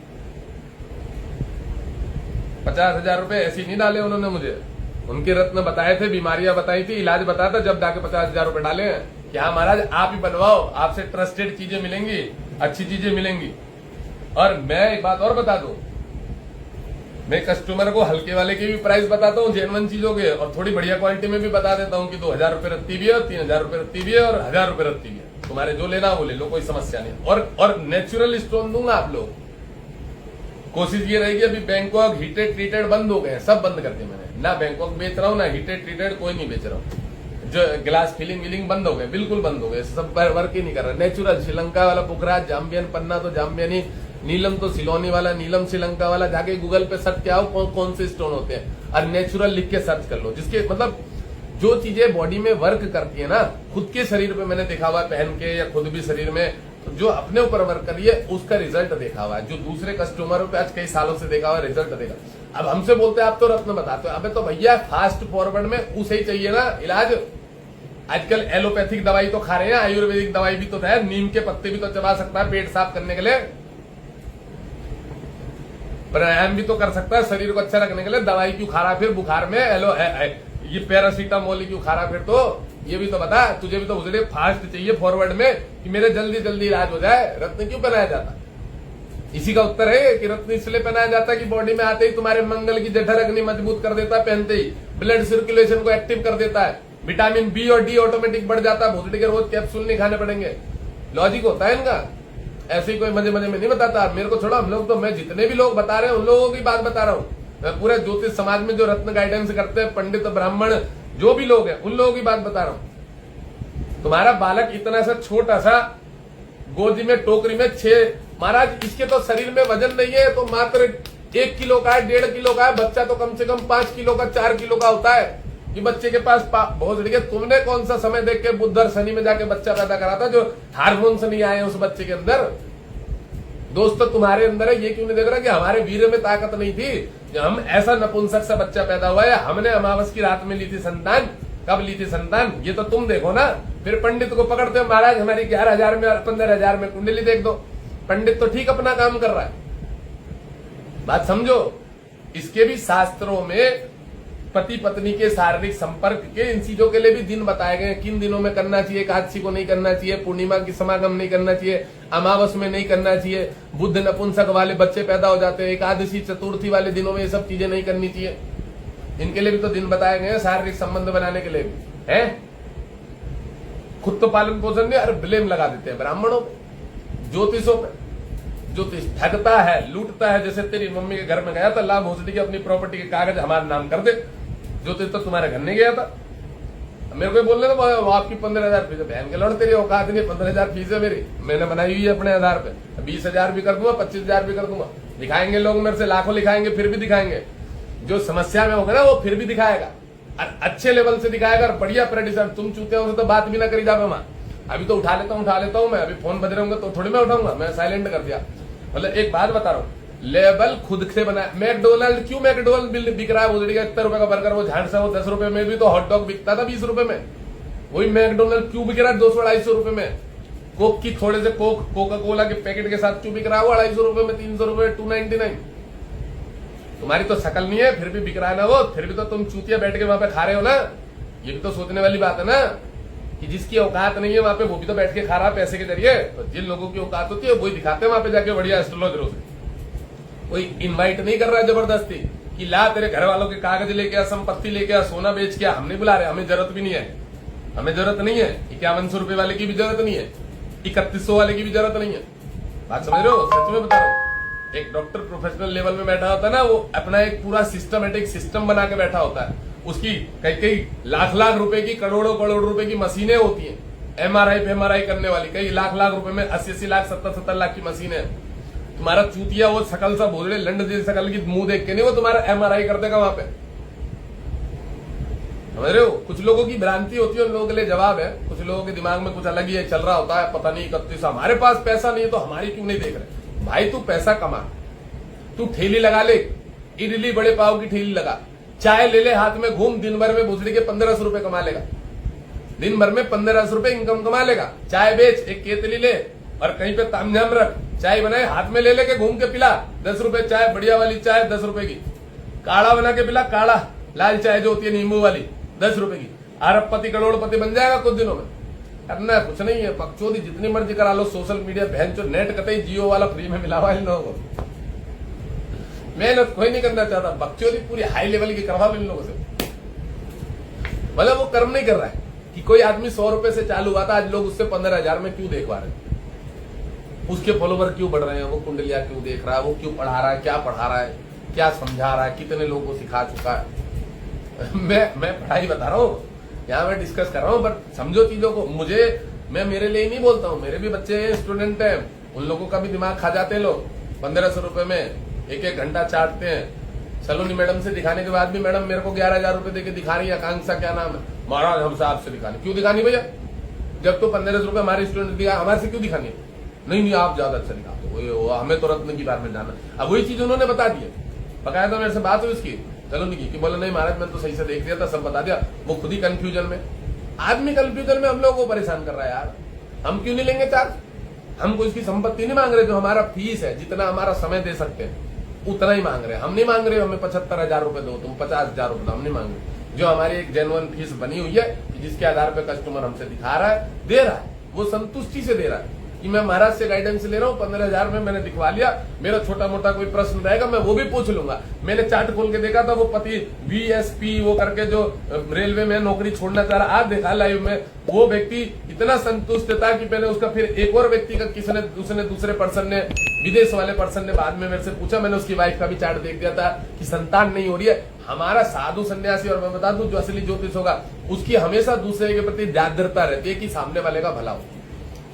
50,000 रुपए ऐसे नहीं डाले उन्होंने मुझे, उनके रत्न बताए थे, बीमारियां बताई थी, इलाज बताया था, जब जाके 50,000 रुपए डाले हैं। क्या महाराज आप ही बनवाओ, आपसे ट्रस्टेड चीजें मिलेंगी, अच्छी चीजें मिलेंगी। और मैं एक बात और बता दूं, मैं कस्टमर को हल्के वाले के भी प्राइस बताता हूँ, जेन्युइन चीजों के, और थोड़ी बढ़िया क्वालिटी में भी बता देता हूँ कि 2,000 रुपए रत्ती भी है, 3,000 रुपए रत्ती भी है, और 1,000 रुपए रत्ती भी है। तुम्हारे जो लेना वो ले लो, कोई समस्या नहीं। और नेचुरल स्टोन दूंगा आप लोग। कोशिश ये रहेगी, अभी बैंकॉक हीटेड ट्रीटेड बंद हो गए, सब बंद कर दिए मैंने, ना बैंकॉक बेच रहा हूँ, ना हीटेड ट्रीटेड कोई नहीं बेच रहा हूँ। जो ग्लास फिलिंग विलिंग बंद हो गए, बिल्कुल बंद हो गए, सब वर्क ही नहीं कर रहा। नेचुरल श्रीलंका वाला पुखराज, जाम्बियन पन्ना तो जाम्बियन ही, नीलम तो सिलोनी वाला, नीलम श्रीलंका वाला, जाके गूगल पे सर्च किया हो कौन से स्टोन होते हैं और नेचुरल लिख के सर्च कर लो। जिसके मतलब जो चीजें बॉडी में वर्क करती है ना, खुद के शरीर पे मैंने देखा हुआ पहन के या खुद भी शरीर में जो अपने ऊपर वर्क करी है उसका रिजल्ट देखा हुआ है। जो दूसरे कस्टमरों पे आज कई सालों से देखा हुआ रिजल्ट देखा। अब हमसे बोलते हैं आप तो रत्न बताते हो, अबे तो भैया फास्ट फॉरवर्ड में उसे ही चाहिए ना इलाज। आजकल एलोपैथिक दवाई तो खा रहे हैं, आयुर्वेदिक दवाई भी तो है, नीम के पत्ते भी तो चबा सकता है पेट साफ करने के लिए, प्राणायाम भी तो कर सकता है शरीर को अच्छा रखने के लिए। दवाई क्यों खा रहा फिर बुखार में? ये पैरासीटामोल क्यों खा रहा फिर? तो ये भी तो बता, तुझे भी तो उसे फास्ट चाहिए फॉरवर्ड में कि मेरे जल्दी जल्दी इलाज हो जाए। रत्न क्यों पहनाया जाता? इसी का उत्तर है कि रत्न इसलिए पहनाया जाता है कि बॉडी में आते ही तुम्हारे मंगल की जठर अग्नि मजबूत कर देता है, पहनते ही ब्लड सर्कुलेशन को एक्टिव कर देता है, विटामिन बी और डी ऑटोमेटिक बढ़ जाता है, भोसड़ी के रोज कैप्सूल नहीं खाने पड़ेंगे। लॉजिक होता है इनका, ऐसे ही कोई मजे मजे में नहीं बताता। मेरे को छोड़ो, हम लोग तो मैं जितने भी लोग बता रहे हैं उन लोगों की बात बता रहा हूँ। मैं पूरे ज्योतिष समाज में जो रत्न गाइडेंस करते हैं, पंडित ब्राह्मण जो भी लोग हैं उन लोगों की बात बता रहा हूं। तुम्हारा बालक इतना सा छोटा सा गोदी में टोकरी में 6, महाराज इसके तो शरीर में वजन नहीं है, तो मात्र 1 किलो का है, 1.5 किलो का है। बच्चा तो कम से कम 5 किलो का 4 किलो का होता है कि बच्चे के पास बहुत जरिए। तुमने कौन सा समय देख के बुध और शनि में जाके बच्चा पैदा करा था जो हार्मोन्स नहीं आए उस बच्चे के अंदर? दोस्त तो तुम्हारे अंदर है, ये क्यों नहीं देख रहा कि हमारे वीर में ताकत नहीं थी? हम ऐसा नपुंसक सा बच्चा पैदा हुआ है, हमने अमावस की रात में ली थी संतान। कब ली थी संतान? ये तो तुम देखो ना। फिर पंडित को पकड़ते हो, महाराज हमारी 11,000 में और 15,000 में कुंडली देख दो। पंडित तो ठीक अपना काम कर रहा है, बात समझो। इसके भी शास्त्रों में पति पत्नी के शारीरिक संपर्क के इन चीजों के लिए भी दिन बताए गए, किन दिनों में करना चाहिए, एकादशी को नहीं करना चाहिए, पूर्णिमा की समागम नहीं करना चाहिए, अमावस में नहीं करना चाहिए, बुद्ध नपुंसक वाले बच्चे पैदा हो जाते हैं, एकादशी चतुर्थी वाले दिनों में ये सब चीजें नहीं करनी चाहिए। इनके लिए भी तो दिन बताए गए हैं, शारीरिक संबंध बनाने के लिए भी है। खुद तो पालन पोषण नहीं, अरे ब्लेम लगा देते हैं ब्राह्मणों पे, ज्योतिषों पे। ज्योतिष ठगता है, लूटता है। जैसे तेरी मम्मी के घर में गया था, लाभ भोसड़ी की अपनी प्रॉपर्टी के कागज हमारा नाम कर दे। ज्योतिष तो तुम्हारे घर नहीं गया था। मेरे को बोलने तो वो आपकी 15,000 फीस है। बहन के लौट, तेरी औकात नहीं, 15,000 फीस है मेरी, मैंने बनाई हुई है अपने आधार पे। 20,000 भी कर दूंगा, 25,000 भी कर दूंगा। दिखाएंगे लोग मेरे से, लाखों दिखाएंगे, फिर भी दिखाएंगे। जो समस्या में होगा ना वो फिर भी दिखाएगा, अच्छे लेवल से दिखाएगा और बढ़िया प्रेडिक्शन। तुम चूते हो तो बात भी ना करी जाए। वहां अभी तो उठा लेता हूं मैं, अभी फोन बज रहे होंगे तो थोड़ी मैं उठाऊंगा, मैं साइलेंट कर दिया। मतलब एक बात बता रहा हूँ, लेवल खुद से बना। मैकडोनल्ड क्यों मैकडोनल्ड बिक रहा है? वो इतना रुपए का बर्गर, वो झाड़ से वो 10 रुपए में भी तो हॉट डॉग बिकता था 20 रुपए में। वही मैकडोनल्ड क्यों बिक रहा है 200-250 रुपए में? कोक की थोड़े से कोका कोला के पैकेट के साथ क्यों बिक रहा है वो 250 रुपए में, 300 रुपए, 299? तुम्हारी तो शकल नहीं है फिर भी बिक रहा है ना वो। फिर भी तो तुम चूतिया बैठ के वहां पे खा रहे हो ना। ये भी तो सोचने वाली बात है ना कि जिसकी औकात नहीं है वहां पे वो भी तो बैठ के खा रहा है पैसे के जरिए। तो जिन लोगों की औकात होती है वही दिखाते हैं वहां पे जाके बढ़िया एस्ट्रोलॉजरों से। कोई इनवाइट नहीं कर रहा है जबरदस्ती कि ला तेरे घर वालों के कागज लेके आ, संपत्ति लेके आ, सोना बेच के आ। हम नहीं बुला रहे, हमें जरूरत भी नहीं है। हमें जरूरत नहीं है 5100 रुपए वाले की भी जरूरत नहीं है, 3100 वाले की भी जरूरत नहीं है। बात समझ रहे हो? सच में बता रहा हूँ। एक डॉक्टर प्रोफेशनल लेवल में बैठा होता है ना, वो अपना एक पूरा सिस्टमेटिक सिस्टम बना के बैठा होता है। उसकी कई लाख रुपए की, करोड़ों रुपए की मशीनें होती हैं, एमआरआई करने वाली। कई लाख रुपए में 80 लाख 70 लाख की मशीनें हैं। तुम्हारा चूतिया वो शकल सा भोजड़े लंड जैसी शकल की मुंह देख के नहीं वो तुम्हारा एमआरआई कर देगा वहां पे। समझ रहे हो? कुछ लोगों की भ्रांति होती है, उन लोगों के लिए जवाब है। कुछ लोगों के दिमाग में कुछ अलग ही चल रहा होता है, पता नहीं 31। हमारे पास पैसा नहीं है तो हमारी क्यों नहीं देख रहे? भाई तू पैसा कमा, तू ठेली लगा ले, इडली बड़े पाव की ठेली लगा, चाय ले ले हाथ में, घूम, दिन भर में भोसड़ी के 1500 रुपए कमा लेगा। दिन भर में 1500 रुपए इनकम कमा लेगा। चाय बेच, एक केतली ले और कहीं पे तामझाम रख, चाय बनाए हाथ में ले लेके घूम के पिला। 10 रुपए चाय, बढ़िया वाली चाय 10 रुपए की। काढ़ा बना के पिला, काढ़ा लाल चाय जो होती है नींबू वाली 10 रुपए की। अरबपति करोड़पति बन जाएगा कुछ दिनों में। करना कुछ नहीं है, पक्षोदी जितनी मर्जी करा लो। सोशल मीडिया बहन चो नेट कतई जियो वाला फ्री में मिला हुआ इन लोगों को। मेहनत कोई नहीं करना चाहता, बकचोदी पूरी हाई लेवल की करवा लो इन लोगों से। मतलब वो कर्म नहीं कर रहा है कि कोई आदमी 100 रुपए से चालू हुआ था, आज लोग उससे 15,000 में क्यों देखवा रहे हैं, उसके फॉलोवर क्यों बढ़ रहे हैं, वो कुंडलियां क्यों देख रहा है, वो क्यों पढ़ा रहा है, क्या पढ़ा रहा है, क्या समझा रहा है, कितने लोगों को सिखा चुका है। मैं पढ़ाई बता रहा हूँ, यहाँ मैं डिस्कस कर रहा हूँ, बट समझो चीजों को। मैं मेरे लिए ही नहीं बोलता हूँ, मेरे भी बच्चे हैं, स्टूडेंट हैं, उन लोगों का भी दिमाग खा जाते हैं लोग। 1500 रुपए में एक एक घंटा चाटते हैं। सलोनी मैडम से दिखाने के बाद भी मैडम मेरे को 11,000 रुपए देके दिखा रही है। आकांक्षा क्या नाम है, महाराज हमसे आपसे दिखानी क्यों दिखानी भैया, जब तो 1500 रुपए हमारे स्टूडेंट दिया, हमारे से क्यों दिखानी? नहीं आप ज्यादा अच्छा दिखाते हो, हमें तो रत्न की बार में जाना। अब वही चीज उन्होंने बता दी, बकाया था मेरे से बात हुई इसकी सलोनी की, कि बोले नहीं महाराज मैंने तो सही से देख लिया था, सब बता दिया। वो खुद ही कंफ्यूजन में, आदमी कंफ्यूजन में हम लोगों को परेशान कर रहा है यार। हम क्यों नहीं लेंगे चार्ज? हम कोई इसकी संपत्ति नहीं मांग रहे, जो हमारा फीस है, जितना हमारा समय दे सकते हैं उतना ही मांग रहे हैं। हम नहीं मांग रहे हमें 75,000 रुपए दो, तुम 50,000 रुपए दो, हम नहीं मांग रहे। जो हमारी एक जेन्युइन फीस बनी हुई है, जिसके आधार पर कस्टमर हमसे दिखा रहा है, दे रहा है, वो संतुष्टि से दे रहा है कि मैं महाराज से गाइडेंस ले रहा हूँ, 15,000 में मैंने दिखवा लिया, मेरा छोटा मोटा कोई प्रश्न रहेगा मैं वो भी पूछ लूंगा। मैंने चार्ट खोल के देखा था, वो पति VSP वो करके जो रेलवे में नौकरी छोड़ना चाह रहा, आज देखा लाइव में, वो व्यक्ति इतना संतुष्ट था कि मैंने उसका फिर एक और व्यक्ति का उसने दूसरे पर्सन ने, विदेश वाले पर्सन ने बाद में मेरे से पूछा, मैंने उसकी वाइफ का भी चार्ट देख दिया था कि संतान नहीं हो रही है। हमारा साधु सन्यासी, और मैं बता दूं जो असली ज्योतिष होगा उसकी हमेशा दूसरे के प्रति दादरता रहती है कि सामने वाले का भला हो।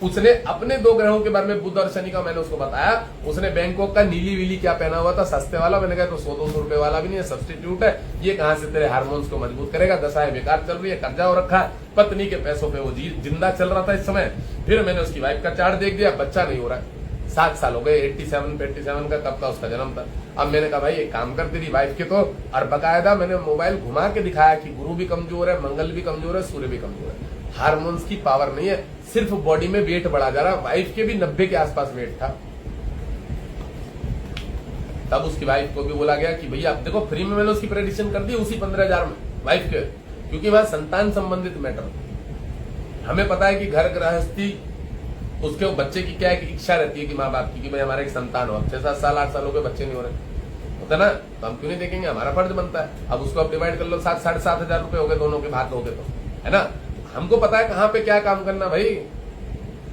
उसने अपने 2 ग्रहों के बारे में, बुध और शनि का मैंने उसको बताया, उसने बैंकॉक का नीली वीली क्या पहना हुआ था, सस्ते वाला। मैंने कहा तो 100-200 रुपए वाला भी नहीं है, सब्स्टिट्यूट है, ये कहां से तेरे हार्मोन्स को मजबूत करेगा, दशाएं बेकार चल रही है, कर्जा हो रखा है, पत्नी के पैसों पे वो जिंदा चल रहा था इस समय। फिर मैंने उसकी वाइफ का चार्ट देख दिया, बच्चा नहीं हो रहा है, 7 साल हो गए, 87 का कब का उसका जन्म था। अब मैंने कहा भाई एक काम कर, तेरी वाइफ के तो, और बकायदा मैंने मोबाइल घुमा के दिखाया कि गुरु भी कमजोर है, मंगल भी कमजोर है, सूर्य भी कमजोर है, हार्मोन्स की पावर नहीं है, सिर्फ बॉडी में वेट बढ़ा जा रहा। वाइफ के भी 90 के आसपास वेट था। तब उसकी वाइफ को भी बोला गया कि भैया अब देखो, फ्री में मैंने उसकी प्रेडिक्शन कर दी उसी 15,000 में वाइफ के, क्योंकि वहां संतान संबंधित मैटर। हमें पता है कि घर गृहस्थी, उसके बच्चे की क्या एक इच्छा रहती है कि माँ बाप की, कि भाई हमारे एक संतान हो। 6-7 साल 8 साल हो गए, बच्चे नहीं हो रहे, होता ना, तो हम क्यों नहीं देखेंगे, हमारा फर्ज बनता है। अब उसको आप डिवाइड कर लो, 7-7,500 रुपए हो गए, दोनों के भाग हो गए, तो है ना। हमको पता है कहां पे क्या काम करना भाई।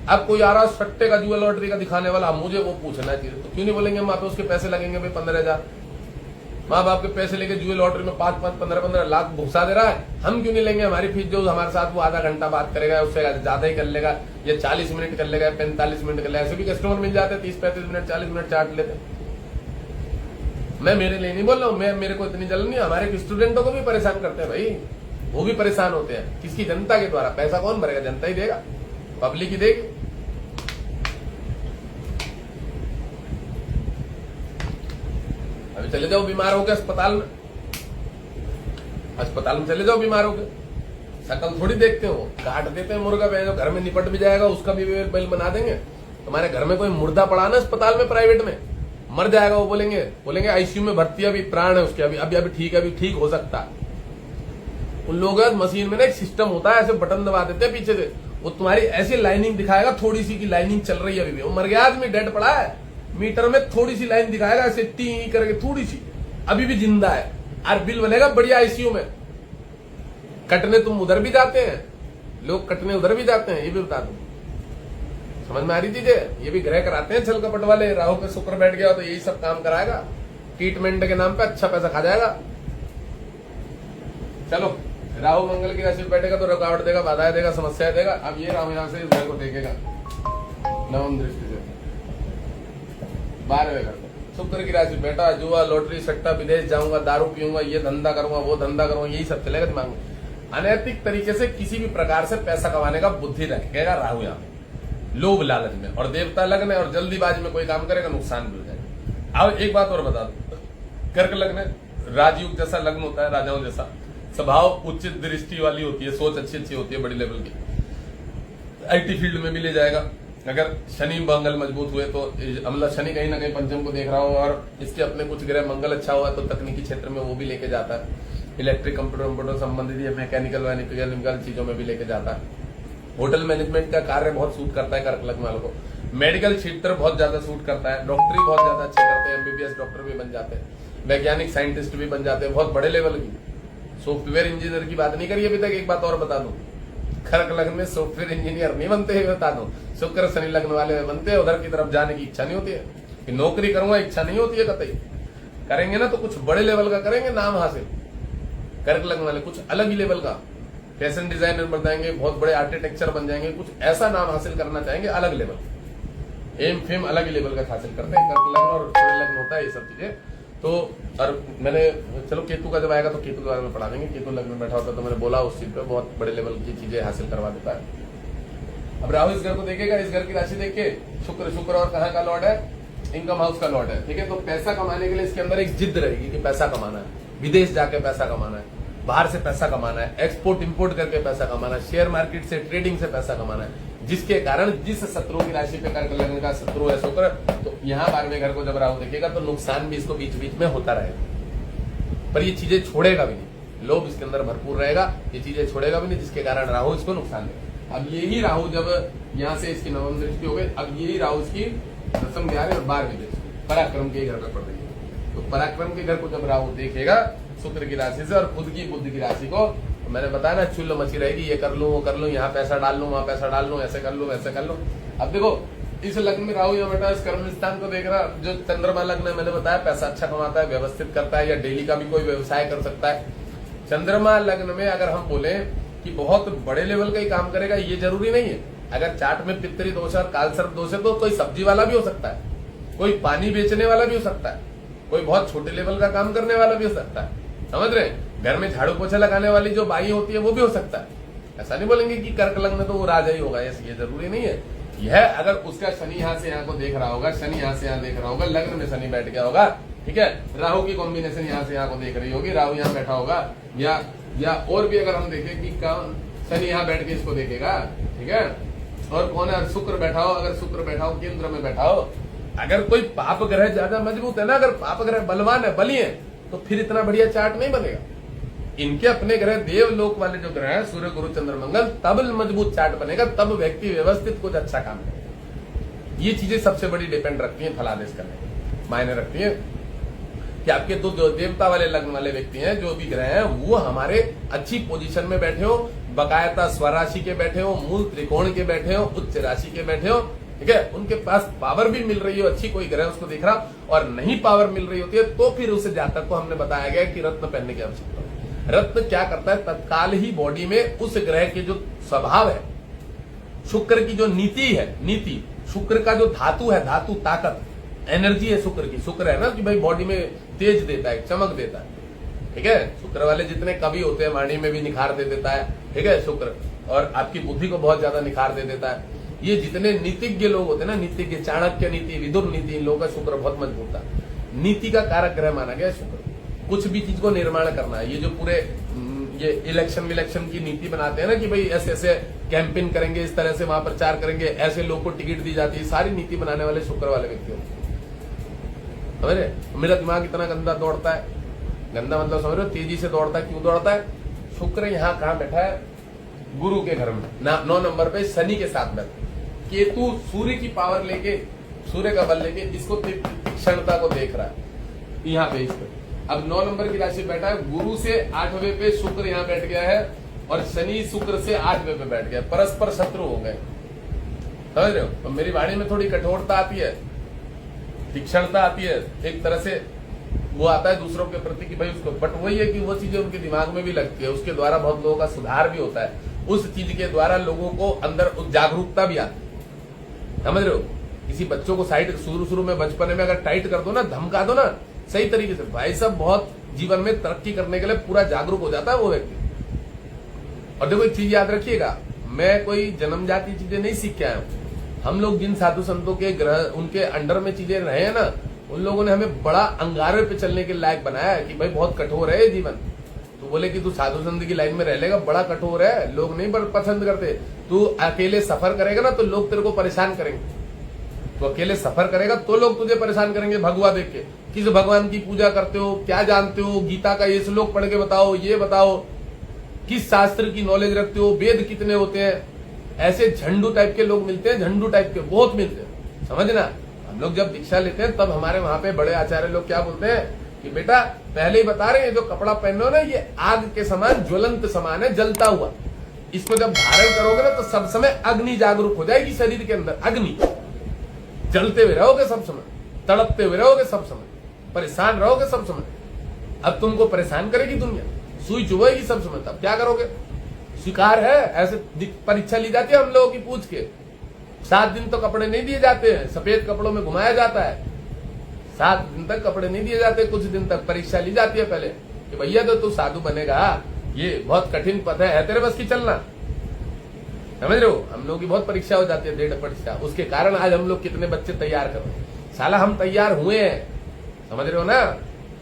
अब कोई आ रहा सट्टे का, जुआ लॉटरी का दिखाने वाला, मुझे वो पूछना चाहिए, तो क्यों नहीं बोलेंगे वहां पे उसके पैसे लगेंगे भाई 15,000। माँ बाप के पैसे लेके जुए लॉटरी में 5-5, 15-15 लाख घुसा दे रहा है, हम क्यों नहीं लेंगे? हमारी फीस जो हमारे साथ वो आधा घंटा बात करेगा, उससे ज्यादा ही कर लेगा, या 40 मिनट कर लेगा, 45 मिनट कर लेगा। ऐसे भी कस्टमर मिल जाते हैं 30-35 मिनट, 40 मिनट चार्ट लेते। मैं मेरे लिए नहीं बोल रहा हूँ, मेरे को इतनी जलन नहीं, हमारे स्टूडेंटों को भी परेशान करते हैं भाई, वो भी परेशान होते हैं। किसकी? जनता के द्वारा। पैसा कौन भरेगा? जनता ही देगा, पब्लिक ही देगी। अभी चले जाओ बीमार हो गए अस्पताल में, चले जाओ बीमार हो गए, शकल थोड़ी देखते हो, काट देते हैं मुर्गा, जो घर में निपट भी जाएगा उसका भी बिल बना देंगे। तुम्हारे घर में कोई मुर्दा पड़ा ना अस्पताल में, प्राइवेट में मर जाएगा, वो बोलेंगे आईसीयू में भर्ती, अभी प्राण है उसके, अभी ठीक है, अभी ठीक हो सकता है। उन लोगों के मशीन में ना एक सिस्टम होता है, ऐसे बटन दबा देते हैं पीछे से, वो तुम्हारी ऐसी लाइनिंग दिखाएगा, थोड़ी सी की लाइनिंग चल रही है अभी भी, वो मर गया आदमी, डेड पड़ा है, मीटर में थोड़ी सी लाइन दिखाएगा ऐसे टी करके, थोड़ी सी अभी भी जिंदा है, और बिल बनेगा बढ़िया आईसीयू में। कटने तुम उधर भी जाते हैं, लोग कटने उधर भी जाते हैं, ये भी बता दो, समझ में आ रही चीजें। ये भी ग्रह कराते हैं छल कपट वाले, राहु पे शुक्र बैठ गया तो यही सब काम कराएगा, ट्रीटमेंट के नाम पे अच्छा पैसा खा जाएगा। चलो, राहु मंगल की राशि बैठेगा तो रुकावट देगा, बाधाएं देगा, समस्याएं देगा। अब ये राहु यहां से इस घर को देखेगा नवम दृष्टि से, 12वें घर को। शुक्र की राशि बैठा, जुआ लॉटरी सट्टा, विदेश जाऊंगा, दारू पीऊंगा, ये धंधा करूंगा, वो धंधा करूंगा, यही सब चलेगा दिमाग में। अनैतिक तरीके से किसी भी प्रकार से पैसा कमाने का बुद्धि रखेगा राहु यहाँ पे, लोभ लालच में, और देवता लग्न है, और जल्दीबाजी में कोई काम करेगा नुकसान भी हो जाएगा। अब एक बात और बता दो, कर्क लग्न राजयोग जैसा लग्न होता है, राजाओं जैसा स्वभाव, उचित दृष्टि वाली होती है, सोच अच्छी होती है, बड़ी लेवल की। आईटी फील्ड में भी ले जाएगा। अगर शनि मंगल मजबूत हुए तो, मतलब शनि कहीं ना कहीं पंचम को देख रहा हूं, और इसके अपने कुछ ग्रह मंगल अच्छा हुआ तो तकनीकी क्षेत्र में वो भी लेके जाता है, इलेक्ट्रिक कंप्यूटर संबंधित या मैकेनिकल चीजों में भी लेके जाता है। होटल मैनेजमेंट का कार्य बहुत सूट करता है कर्क लग्न वालों को। मेडिकल क्षेत्र बहुत ज्यादा सूट करता है, डॉक्टरी बहुत ज्यादा अच्छे करते हैं, एमबीबीएस डॉक्टर भी बन जाते हैं, वैज्ञानिक साइंटिस्ट भी बन जाते हैं, बहुत बड़े लेवल की। सॉफ्टवेयर इंजीनियर की बात नहीं करी अभी तक। एक बात और बता दूं, कर्क लग्न में सॉफ्टवेयर इंजीनियर नहीं बनते हैं, बता दूं। शुक्र शनि लग्न वाले बनते हैं, उधर की तरफ जाने की इच्छा नहीं होती है कि नौकरी करूंगा, इच्छा नहीं होती है कतई। करेंगे ना तो कुछ बड़े लेवल का करेंगे, नाम हासिल। कर्क लग्न वाले कुछ अलग ही लेवल का, फैशन डिजाइनर बन जाएंगे, बहुत बड़े आर्किटेक्चर बन जाएंगे, कुछ ऐसा नाम हासिल करना चाहेंगे अलग लेवल। एम फेम अलग ही लेवल का हासिल करते हैं। कर्क लग्न और सूर्य लग्न होता है ये सब चीजें। तो और मैंने चलो केतु का जब आएगा तो केतु के बारे में पढ़ा देंगे। केतु लग्न में बैठा होता है तो मैंने बोला उस चीज पे बहुत बड़े लेवल की चीजें हासिल करवा देता है। अब राहु इस घर को देखेगा, इस घर की राशि देख के शुक्र और कहाँ का लॉर्ड है, इनकम हाउस का लॉर्ड है, ठीक है। तो पैसा कमाने के लिए इसके अंदर एक जिद रहेगी कि पैसा कमाना है, विदेश जाके पैसा कमाना है, बाहर से पैसा कमाना है, एक्सपोर्ट इंपोर्ट करके पैसा कमाना है, शेयर मार्केट से ट्रेडिंग से पैसा कमाना है। जिसके कारण जिस शत्रु की राशि पे कर्क लग्न का शत्रु है शुक्र, तो यहाँ 12वें घर को जब राहु देखेगा तो नुकसान भी इसको बीच बीच में होता रहेगा, पर ये चीजें छोड़ेगा भी नहीं। लोभ इसके अंदर भरपूर रहेगा, ये चीजें छोड़ेगा भी नहीं, जिसके कारण राहु इसको नुकसान देगा। अब यही राहु जब यहाँ से इसकी नवम दृष्टि हो गई, अब यही राहु इसकी 10वीं 11वीं और 12वीं दृष्टि पराक्रम के घर पर पड़ रही है। तो पराक्रम के घर को जब राहु देखेगा शुक्र की राशि से और खुद की बुद्धि की राशि को, तो मैंने बताया ना चुल्ल मची रहेगी, ये कर लूं वो कर लूं, यहाँ पैसा डाल लूं वहां पैसा डाल लूं, ऐसे कर लूं वैसे कर लूं। अब देखो इस लग्न में राहु यहाँ बैठा इस कर्म स्थान को देख रहा, जो चंद्रमा लग्न है मैंने बताया पैसा अच्छा कमाता है, व्यवस्थित करता है, या डेली का भी कोई व्यवसाय कर सकता है। चंद्रमा लग्न में अगर हम बोले कि बहुत बड़े लेवल का ही काम करेगा, ये जरूरी नहीं है। अगर चार्ट में पितरी दोष और कालसर्प दोष है तो कोई सब्जी वाला भी हो सकता है, कोई पानी बेचने वाला भी हो सकता है, कोई बहुत छोटे लेवल का काम करने वाला भी हो सकता है, समझ रहे हैं। घर में झाड़ू पोछा लगाने वाली जो बाई होती है वो भी हो सकता है। ऐसा नहीं बोलेंगे कि कर्क लग्न तो वो राजा ही होगा, ये जरूरी नहीं है। यह अगर उसका शनि यहाँ से यहाँ को देख रहा होगा, शनि यहाँ से यहाँ देख रहा होगा, लग्न में शनि बैठ गया होगा, ठीक है, राहु की कॉम्बिनेशन यहाँ से यहाँ को देख रही होगी, राहु यहाँ बैठा होगा, या और भी अगर हम देखें कि कौन शनि यहाँ बैठ के इसको देखेगा, ठीक है, और कौन है शुक्र बैठा हो, अगर शुक्र बैठा हो केंद्र में बैठा हो, अगर कोई पाप ग्रह ज्यादा मजबूत है ना, अगर पाप ग्रह बलवान है, बली है, तो फिर इतना बढ़िया चार्ट नहीं बनेगा। इनके अपने ग्रह देवलोक वाले जो ग्रह है सूर्य गुरु चंद्र मंगल, तब मजबूत चार्ट बनेगा, तब व्यक्ति व्यवस्थित कुछ अच्छा काम करेगा। ये चीजें सबसे बड़ी डिपेंड रखती है फलादेश करने में, मायने रखती है कि आपके दो देवता वाले लग्न वाले व्यक्ति हैं, जो भी ग्रह हैं वो हमारे अच्छी पोजीशन में बैठे हो, बकायदा स्वराशि के बैठे हो, मूल त्रिकोण के बैठे हो, उच्च राशि के बैठे हो, ठीक है, उनके पास पावर भी मिल रही हो अच्छी, कोई ग्रह उसको दिख रहा और नहीं पावर मिल रही होती है, तो फिर उसे जातक को हमने बताया गया कि रत्न पहनने की आवश्यकता है। रत्न क्या करता है, तत्काल ही बॉडी में उस ग्रह के जो स्वभाव है, शुक्र की जो नीति है, नीति शुक्र का जो धातु है, धातु ताकत एनर्जी है शुक्र की, शुक्र है ना कि भाई बॉडी में तेज देता है, चमक देता है, ठीक है। शुक्र वाले जितने कवि होते हैं वाणी में भी निखार दे देता है, ठीक है शुक्र, और आपकी बुद्धि को बहुत ज्यादा निखार दे देता है। ये जितने नीतिज्ञ लोग होते हैं ना, नीतिज्ञ, चाणक्य नीति, विदुर नीति, इन लोगों का शुक्र बहुत मजबूत था। नीति का कारक ग्रह माना गया शुक्र। कुछ भी चीज को निर्माण करना है, ये जो पूरे ये इलेक्शन की नीति बनाते हैं ना कि भाई ऐसे ऐसे कैंपेन करेंगे, इस तरह से वहां प्रचार करेंगे, ऐसे लोग को टिकट दी जाती है, सारी नीति बनाने वाले शुक्र वाले व्यक्ति होते हैं, समझ रहे। मेरा दिमाग इतना गंदा दौड़ता है, गंदा मतलब समझ रहे हो, तेजी से दौड़ता है, क्यों दौड़ता है? शुक्र यहाँ कहाँ बैठा है, गुरु के घर में 9 नंबर पे शनि के साथ बैठा। केतु सूर्य की पावर लेके, सूर्य का बल लेके इसको तीक्ष्णता को देख रहा है यहाँ पे, इस पे। अब 9 नंबर की राशि बैठा है, गुरु से 8वें पे शुक्र यहाँ बैठ गया है और शनि शुक्र से 8वें पे बैठ गया, परस्पर शत्रु हो गए, समझ रहे हो। तो मेरी वाणी में थोड़ी कठोरता आती है, तीक्ष्णता आती है, एक तरह से वो आता है दूसरों के प्रति कि भाई उसको, बट वही है कि वो चीजें उनके दिमाग में भी लगती है, उसके द्वारा बहुत लोगों का सुधार भी होता है, उस चीज के द्वारा लोगों को अंदर जागरूकता भी आती है, समझ रहे हो। किसी बच्चों को साइड शुरू में बचपन में अगर टाइट कर दो ना, धमका दो ना सही तरीके से, भाई सब बहुत जीवन में तरक्की करने के लिए पूरा जागरूक हो जाता है वो व्यक्ति। और देखो एक चीज याद रखिएगा, मैं कोई जन्मजाति चीजें नहीं सीख के आया हूं। हम लोग जिन साधु संतों के ग्रह उनके अंडर में चीजें रहे हैं ना, उन लोगों ने हमें बड़ा अंगारे पे चलने के लायक बनाया है कि भाई बहुत कठोर है ये जीवन। तो बोले कि तू साधु संत की लाइन में रह लेगा, बड़ा कठोर है, लोग नहीं पसंद करते। तू अकेले सफर करेगा ना तो लोग तेरे को परेशान करेंगे, तो अकेले सफर करेगा तो लोग तुझे परेशान करेंगे भगवा देख के, किस भगवान की पूजा करते हो, क्या जानते हो, गीता का ये श्लोक पढ़ के बताओ, ये बताओ, किस शास्त्र की नॉलेज रखते हो, वेद कितने होते हैं। ऐसे झंडू टाइप के लोग मिलते हैं, झंडू टाइप के बहुत मिलते हैं, समझना। हम लोग जब दीक्षा लेते हैं तब हमारे वहां पे बड़े आचार्य लोग क्या बोलते हैं कि बेटा पहले ही बता रहे हैं, जो कपड़ा पहन हो ना ये आग के समान ज्वलंत समान है, जलता हुआ, इसको जब धारण करोगे ना तो सब समय अग्नि जागरूक हो जाएगी शरीर के अंदर, अग्नि जलते हुए रहोगे सब समय, तड़पते हुए रहोगे सब समय, परेशान रहोगे सब समय। अब तुमको परेशान करेगी दुनिया, सुई चुभेगी सब समय, तब क्या करोगे? स्वीकार है, ऐसे परीक्षा ली जाती है हम लोगों की पूछ के, 7 दिन तो कपड़े नहीं दिए जाते हैं, सफेद कपड़ों में घुमाया जाता है। 7 दिन तक कपड़े नहीं दिए जाते, कुछ दिन तक परीक्षा ली जाती है पहले कि भैया तो तू साधु बनेगा, ये बहुत कठिन पथ है तेरे बस की चलना। समझ रहे हो, हम लोग की बहुत परीक्षा हो जाती है, 1.5 परीक्षा। उसके कारण आज हम लोग कितने बच्चे तैयार कर रहे हैं। साला हम तैयार हुए हैं, समझ रहे हो ना,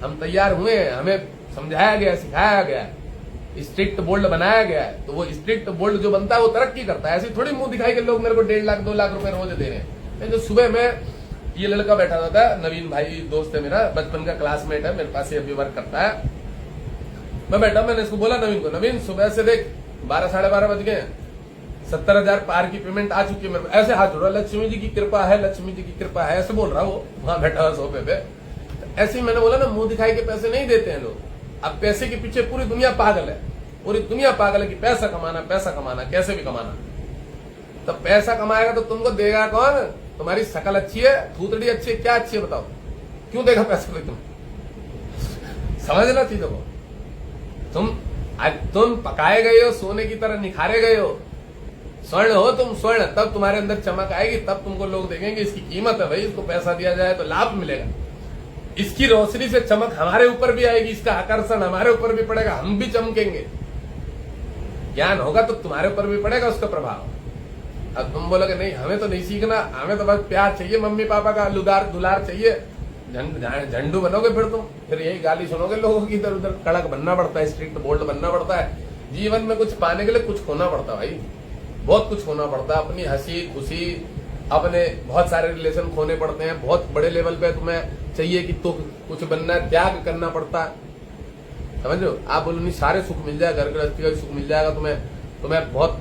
हम तैयार हुए हैं, हमें समझाया गया, सिखाया गया, स्ट्रिक्ट बोल्ड बनाया गया है। तो वो स्ट्रिक्ट बोल्ड जो बनता है वो तरक्की करता है। ऐसे थोड़ी मुंह दिखाई के लोग मेरे को 1.5 लाख 2 लाख रुपए रोज दे रहे हैं। जो सुबह में ये लड़का बैठा हुआ था, नवीन भाई दोस्त है मेरा, बचपन का क्लासमेट है, मेरे पास ही अभी वर्क करता है। मैं बैठा, मैंने इसको बोला नवीन को, नवीन सुबह से देख 12 साढ़े 12 बज गए, 70,000 पार की पेमेंट आ चुकी है मेरे। ऐसे हाथ जोड़ रहा, लक्ष्मी जी की कृपा है, लक्ष्मी जी की कृपा है, ऐसे बोल रहा वो वहां बैठा हुआ सोफे पे। ऐसे ही मैंने बोला ना, मुंह दिखाई के पैसे नहीं देते हैं लोग। अब पैसे के पीछे पूरी दुनिया पागल है, पूरी दुनिया पागल है कि पैसा कमाना, पैसा कमाना, कैसे भी कमाना। तो पैसा कमाएगा तो तुमको देगा कौन? तुम्हारी शकल अच्छी है, थूतड़ी अच्छी है, क्या अच्छी है बताओ, क्यों देगा पैसा कोई? तुम समझना चीजों को। तुम पकाए गए हो, सोने की तरह निखारे गए हो, स्वर्ण हो तुम, स्वर्ण। तब तुम्हारे अंदर चमक आएगी, तब तुमको लोग देखेंगे इसकी कीमत है भाई, इसको पैसा दिया जाए तो लाभ मिलेगा। इसकी रोशनी से चमक हमारे ऊपर भी आएगी, इसका आकर्षण हमारे ऊपर भी पड़ेगा, हम भी चमकेंगे। ज्ञान होगा तो तुम्हारे ऊपर भी पड़ेगा उसका प्रभाव। अब तुम बोलोगे नहीं हमें तो नहीं सीखना, हमें तो बस प्यार चाहिए, मम्मी पापा का दुलार चाहिए, झंडू बनोगे फिर यही गाली सुनोगे लोगों की, इधर उधर कड़क बनना पड़ता है, स्ट्रिक्ट बोल्ड बनना पड़ता है। जीवन में कुछ पाने के लिए कुछ खोना पड़ता है भाई, बहुत कुछ खोना पड़ता है। अपनी हंसी खुशी, अपने बहुत सारे रिलेशन खोने पड़ते हैं। बहुत बड़े लेवल पे तुम्हें चाहिए कि तो कुछ बनना है, त्याग करना पड़ता है। समझ लो, आप बोलो नहीं सारे सुख मिल जाए, घर गृहस्थी का सुख मिल जाएगा तुम्हें बहुत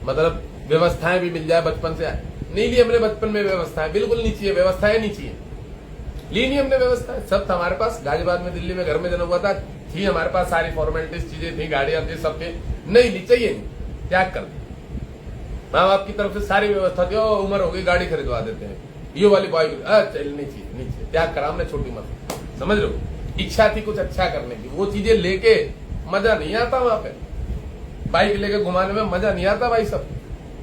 मतलब व्यवस्थाएं भी मिल जाए बचपन से। नहीं ली हमने बचपन में व्यवस्थाएं, बिल्कुल नहीं चाहिए, व्यवस्थाएं नहीं चाहिए, ली नहीं हमने व्यवस्थाएं। सब था हमारे पास, गाजियाबाद में, दिल्ली में घर में जन्म हुआ था, थी हमारे पास सारी फॉर्मेलिटीज चीजें थी, गाड़ियां थी, सब थी। नहीं ली, चाहिए नहीं, त्याग कर दी। माँ बाप की तरफ से सारी व्यवस्था थी, उम्र हो गई गाड़ी खरीदवा देते हैं, ये वाली बाइक चल नहीं चाहिए, त्याग करा हमने छोटी उम्र। समझ लो, इच्छा थी कुछ अच्छा करने की, वो चीजें लेके मजा नहीं आता वहां पे। बाइक लेके घुमाने में मजा नहीं आता भाई, सब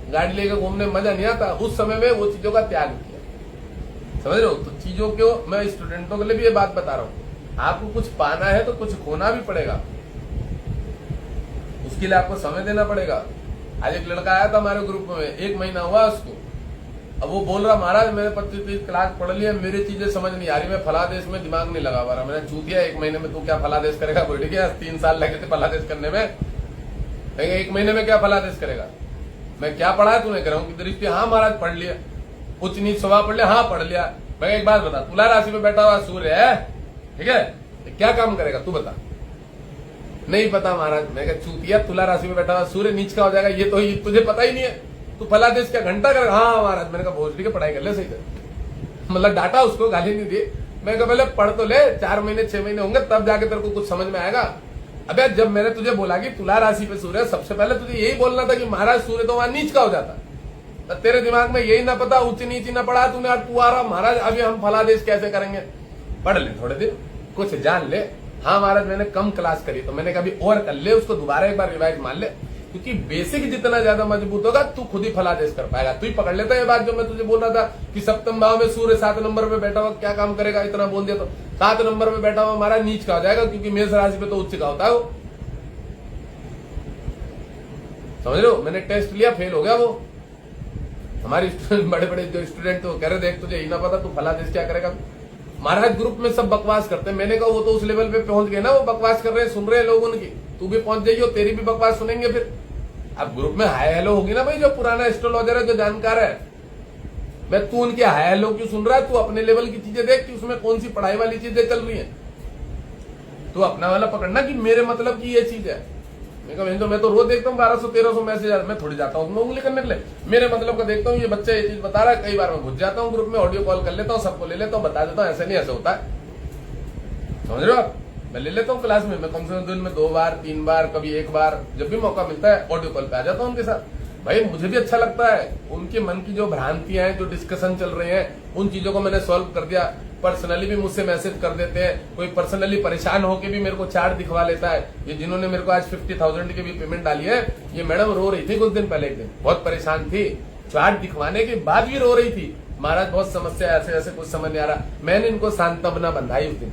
गाड़ी लेके घूमने में मजा नहीं आता। उस समय में वो चीजों का त्याग किया, समझ रहे हो। तो चीजों को मैं स्टूडेंटों के लिए भी ये बात बता रहा हूँ, आपको कुछ पाना है तो कुछ खोना भी पड़ेगा, उसके लिए आपको समय देना पड़ेगा। आज एक लड़का आया था हमारे ग्रुप में, 1 महीना हुआ उसको, अब वो बोल रहा महाराज मैंने 25-30 क्लास पढ़ लिया, मेरी चीजें समझ नहीं आ रही, मैं फलादेश में दिमाग नहीं लगा पा रहा। मैंने चूतिया 1 महीने में तू क्या फलादेश करेगा? बैठ गया, 3 साल लगे थे फलादेश करने में, 1 महीने में क्या फलादेश करेगा? मैं क्या पढ़ा है तूने? कह रहा हूँ कि दृष्टि, हाँ महाराज पढ़ लिया। उच्च नीच स्वभाव पढ़ लिया, हाँ पढ़ लिया। मैं एक बात बता, तुला राशि में बैठा हुआ सूर्य है, ठीक है, क्या काम करेगा तू बता? नहीं पता महाराज। मैं कहा चूतिया, तुला राशि में बैठा हुआ सूर्य नीच का हो जाएगा, ये तो तुझे पता ही नहीं है, तू फलादेश क्या घंटा करेगा? हाँ महाराज। मैंने कहा भोजड़ी की पढ़ाई कर ले सही से, मतलब डांटा उसको, गाली नहीं दी। मैं कहा पहले पढ़ तो ले, 4 महीने 6 महीने होंगे तब जाके तेरे को कुछ समझ में आएगा। अबे जब मैंने तुझे बोला कि तुला राशि पे सूर्य, सबसे पहले तुझे यही बोलना था कि महाराज सूर्य तो वहां नीच का हो जाता, तो तेरे दिमाग में यही ना पता, उच्च नीच ना पढ़ा तूने, और तू आ रहा महाराज अभी हम फलादेश कैसे करेंगे? पढ़ ले थोड़े दिन, कुछ जान ले। हाँ महाराज मैंने कम क्लास करी, तो मैंने कभी और कर ले, उसको दोबारा एक बार रिवाइज मान ले, क्योंकि बेसिक जितना ज्यादा मजबूत होगा तू खुद ही फलादेश कर पाएगा। तू ही पकड़ लेता है ये बात जो मैं तुझे बोल रहा था कि सप्तम भाव में सूर्य 7 नंबर पे बैठा हुआ क्या काम करेगा, इतना बोल दिया तो 7 नंबर पे बैठा हुआ हमारा नीच का हो जाएगा, क्योंकि मेष राशि पे तो उच्च का होता है वो। समझ लो, मैंने टेस्ट लिया, फेल हो गया वो। हमारे बड़े बड़े जो स्टूडेंट तो कह रहे देख तुझे ही ना पता, तू फलादेश क्या करेगा? महाराज ग्रुप में सब बकवास करते हैं। मैंने कहा वो तो उस लेवल पे पहुंच गए ना, वो बकवास कर रहे हैं, सुन रहे हैं लोग उनकी, तू भी पहुंच जाइयो, तेरी भी बकवास सुनेंगे फिर। अब ग्रुप में हाय हेलो होगी ना भाई, जो पुराना एस्ट्रोलॉजर है, जो जानकार है, मैं तू उनकी हाय हेलो क्यों सुन रहा है? तू अपने लेवल की चीजें देख कि उसमें कौन सी पढ़ाई वाली चीजें चल रही है। तू अपना वाला पकड़ना कि मेरे मतलब की ये चीज है। मैं तो रोज देखता हूँ 1200-1300 मैसेज, मैं थोड़ी जाता हूँ उंगली करने के लिए, मेरे मतलब का देखता हूँ, ये बच्चा ये चीज बता रहा है, कई बार मैं घुस जाता हूँ ग्रुप में, ऑडियो कॉल कर लेता हूँ, सबको ले लेता हूँ, बता देता हूँ ऐसे नहीं ऐसे होता है। समझ रहे हो आप? मैं ले लेता हूँ क्लास में, मैं कम से कम दिन में 2 बार 3 बार, कभी 1 बार, जब भी मौका मिलता है ऑडियो कॉल पे आ जाता हूँ उनके साथ। भाई मुझे भी अच्छा लगता है, उनके मन की जो भ्रांतियां हैं, जो डिस्कशन चल रहे हैं, उन चीजों को मैंने सॉल्व कर दिया। पर्सनली भी मुझसे मैसेज कर देते हैं, कोई पर्सनली परेशान होके भी मेरे को चार्ट दिखवा लेता है। ये जिन्होंने मेरे को आज 50,000 की भी पेमेंट डाली है, ये मैडम रो रही थी कुछ दिन पहले, एक दिन बहुत परेशान थी, चार्ट दिखवाने के बाद भी रो रही थी, महाराज बहुत समस्या ऐसे ऐसे कुछ समझ नहीं आ रहा। मैंने इनको सांत्वना बंधाई उस दिन,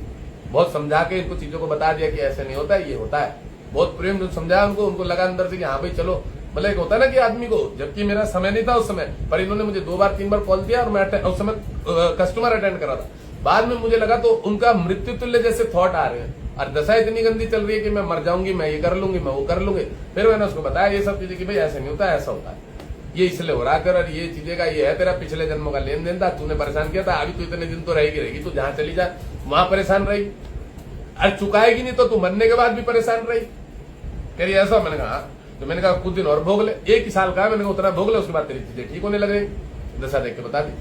बहुत समझा के इनको चीजों को बता दिया कि ऐसे नहीं होता है, ये होता है। बहुत प्रेम से समझाया उनको लगा अंदर से कि हाँ भाई चलो, मतलब एक होता है ना कि आदमी को, जबकि मेरा समय नहीं था उस समय, पर इन्होंने मुझे 2 बार 3 बार कॉल किया और मैं उस समय कस्टमर अटेंड कर रहा था। बाद में मुझे लगा तो उनका मृत्यु तुल्य जैसे थॉट आ रहे हैं और दशा इतनी गंदी चल रही है कि मैं मर जाऊंगी, मैं ये कर लूंगी, मैं वो कर लूंगी। फिर मैंने उसको बताया ये सब चीजें कि भाई ऐसे नहीं होता है, ऐसा होता है, ये इसलिए हो रहा कर, और ये चीजें का ये है, तेरा पिछले जन्मों का लेन देन था, तूने परेशान किया था, अभी तू इतने दिन तो रहेगी, तू जहां चली जा वहां परेशान रही, अरे चुकाएगी नहीं तो तू मरने के बाद भी परेशान रही। कह रही ऐसा, मैंने कहा तो मैंने कहा कुछ दिन और भोग ले, 1 साल का, मैंने कहा उतना भोग ले, उसके बाद तेरी चीजें ठीक होने लगे। दशा देख के बता दी।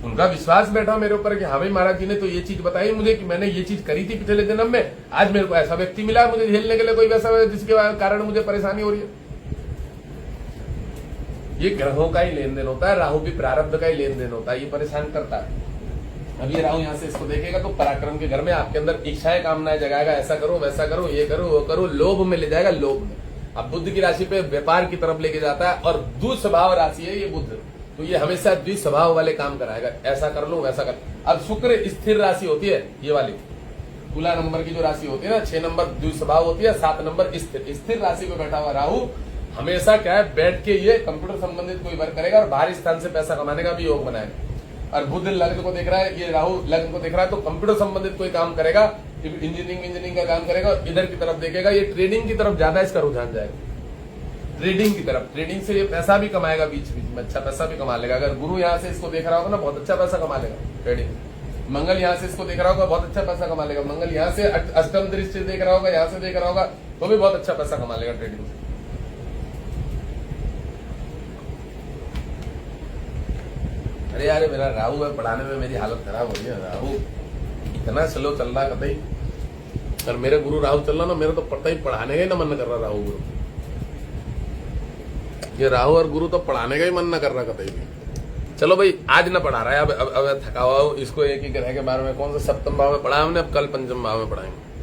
उनका विश्वास बैठा मेरे ऊपर कि हाँ भाई महाराज जी ने तो ये चीज बताई मुझे कि मैंने ये चीज करी थी पिछले जन्म में, आज मेरे को ऐसा व्यक्ति मिला मुझे झेलने के लिए, कोई वैसा जिसके कारण मुझे परेशानी हो रही है। ये ग्रहों का ही लेन देन होता है, राहु भी प्रारब्ध का ही लेन देन होता है, ये परेशान करता है। अब ये राहु यहाँ से इसको देखेगा तो पराक्रम के घर में आपके अंदर इच्छाएं कामनाएं जगाएगा, ऐसा करो वैसा करो, ये करो वो करो, लोभ में ले जाएगा, लोभ में। अब बुध की राशि पे व्यापार की तरफ लेके जाता है, और दुस्वभाव राशि है ये बुध, तो ये हमेशा द्विस्वभाव वाले काम कराएगा, ऐसा कर लो वैसा कर। अब शुक्र स्थिर राशि होती है, ये वाली तुला नंबर की जो राशि होती है ना, 6 नंबर द्विस्वभाव होती है, 7 नंबर स्थिर राशि पे बैठा हुआ राहु हमेशा क्या है, बैठ के ये कंप्यूटर संबंधित कोई वर्क करेगा और बाहरी स्थान से पैसा कमाने का भी योग बनाएगा। और बुध लग्न को देख रहा है, ये राहु लग्न को देख रहा है, तो कंप्यूटर संबंधित कोई काम करेगा, इंजीनियरिंग का काम करेगा, इधर की तरफ देखेगा, ये ट्रेडिंग की तरफ ज्यादा इसका रुझान जाएगा, ट्रेडिंग की तरफ। ट्रेडिंग से ये पैसा भी कमाएगा, बीच बीच में अच्छा पैसा भी कमा लेगा। अगर गुरु यहाँ से इसको देख रहा होगा ना, बहुत अच्छा पैसा कमा लेगा ट्रेडिंग। मंगल यहाँ से इसको देख रहा होगा, बहुत अच्छा पैसा कमा लेगा। मंगल यहाँ से अष्टम दृष्टि देख रहा होगा, यहाँ से देख रहा होगा, तो भी बहुत अच्छा पैसा कमा लेगा ट्रेडिंग से। अरे यार मेरा राहु है, पढ़ाने में मेरी हालत खराब हो रही है, राहु इतना स्लो चल रहा कतई, और मेरे गुरु राहु चल रहा ना, मेरा तो पढ़ता ही पढ़ाने का ही ना मन कर रहा। राहु गुरु, ये राहु और गुरु तो पढ़ाने का ही मन न कर रहा कतई भी। चलो भाई आज ना पढ़ा रहा है, अब थका हुआ इसको, एक ही ग्रह के बारे में, कौन सा 7वें भाव में पढ़ा हमने, अब कल 5वें भाव में पढ़ाएंगे।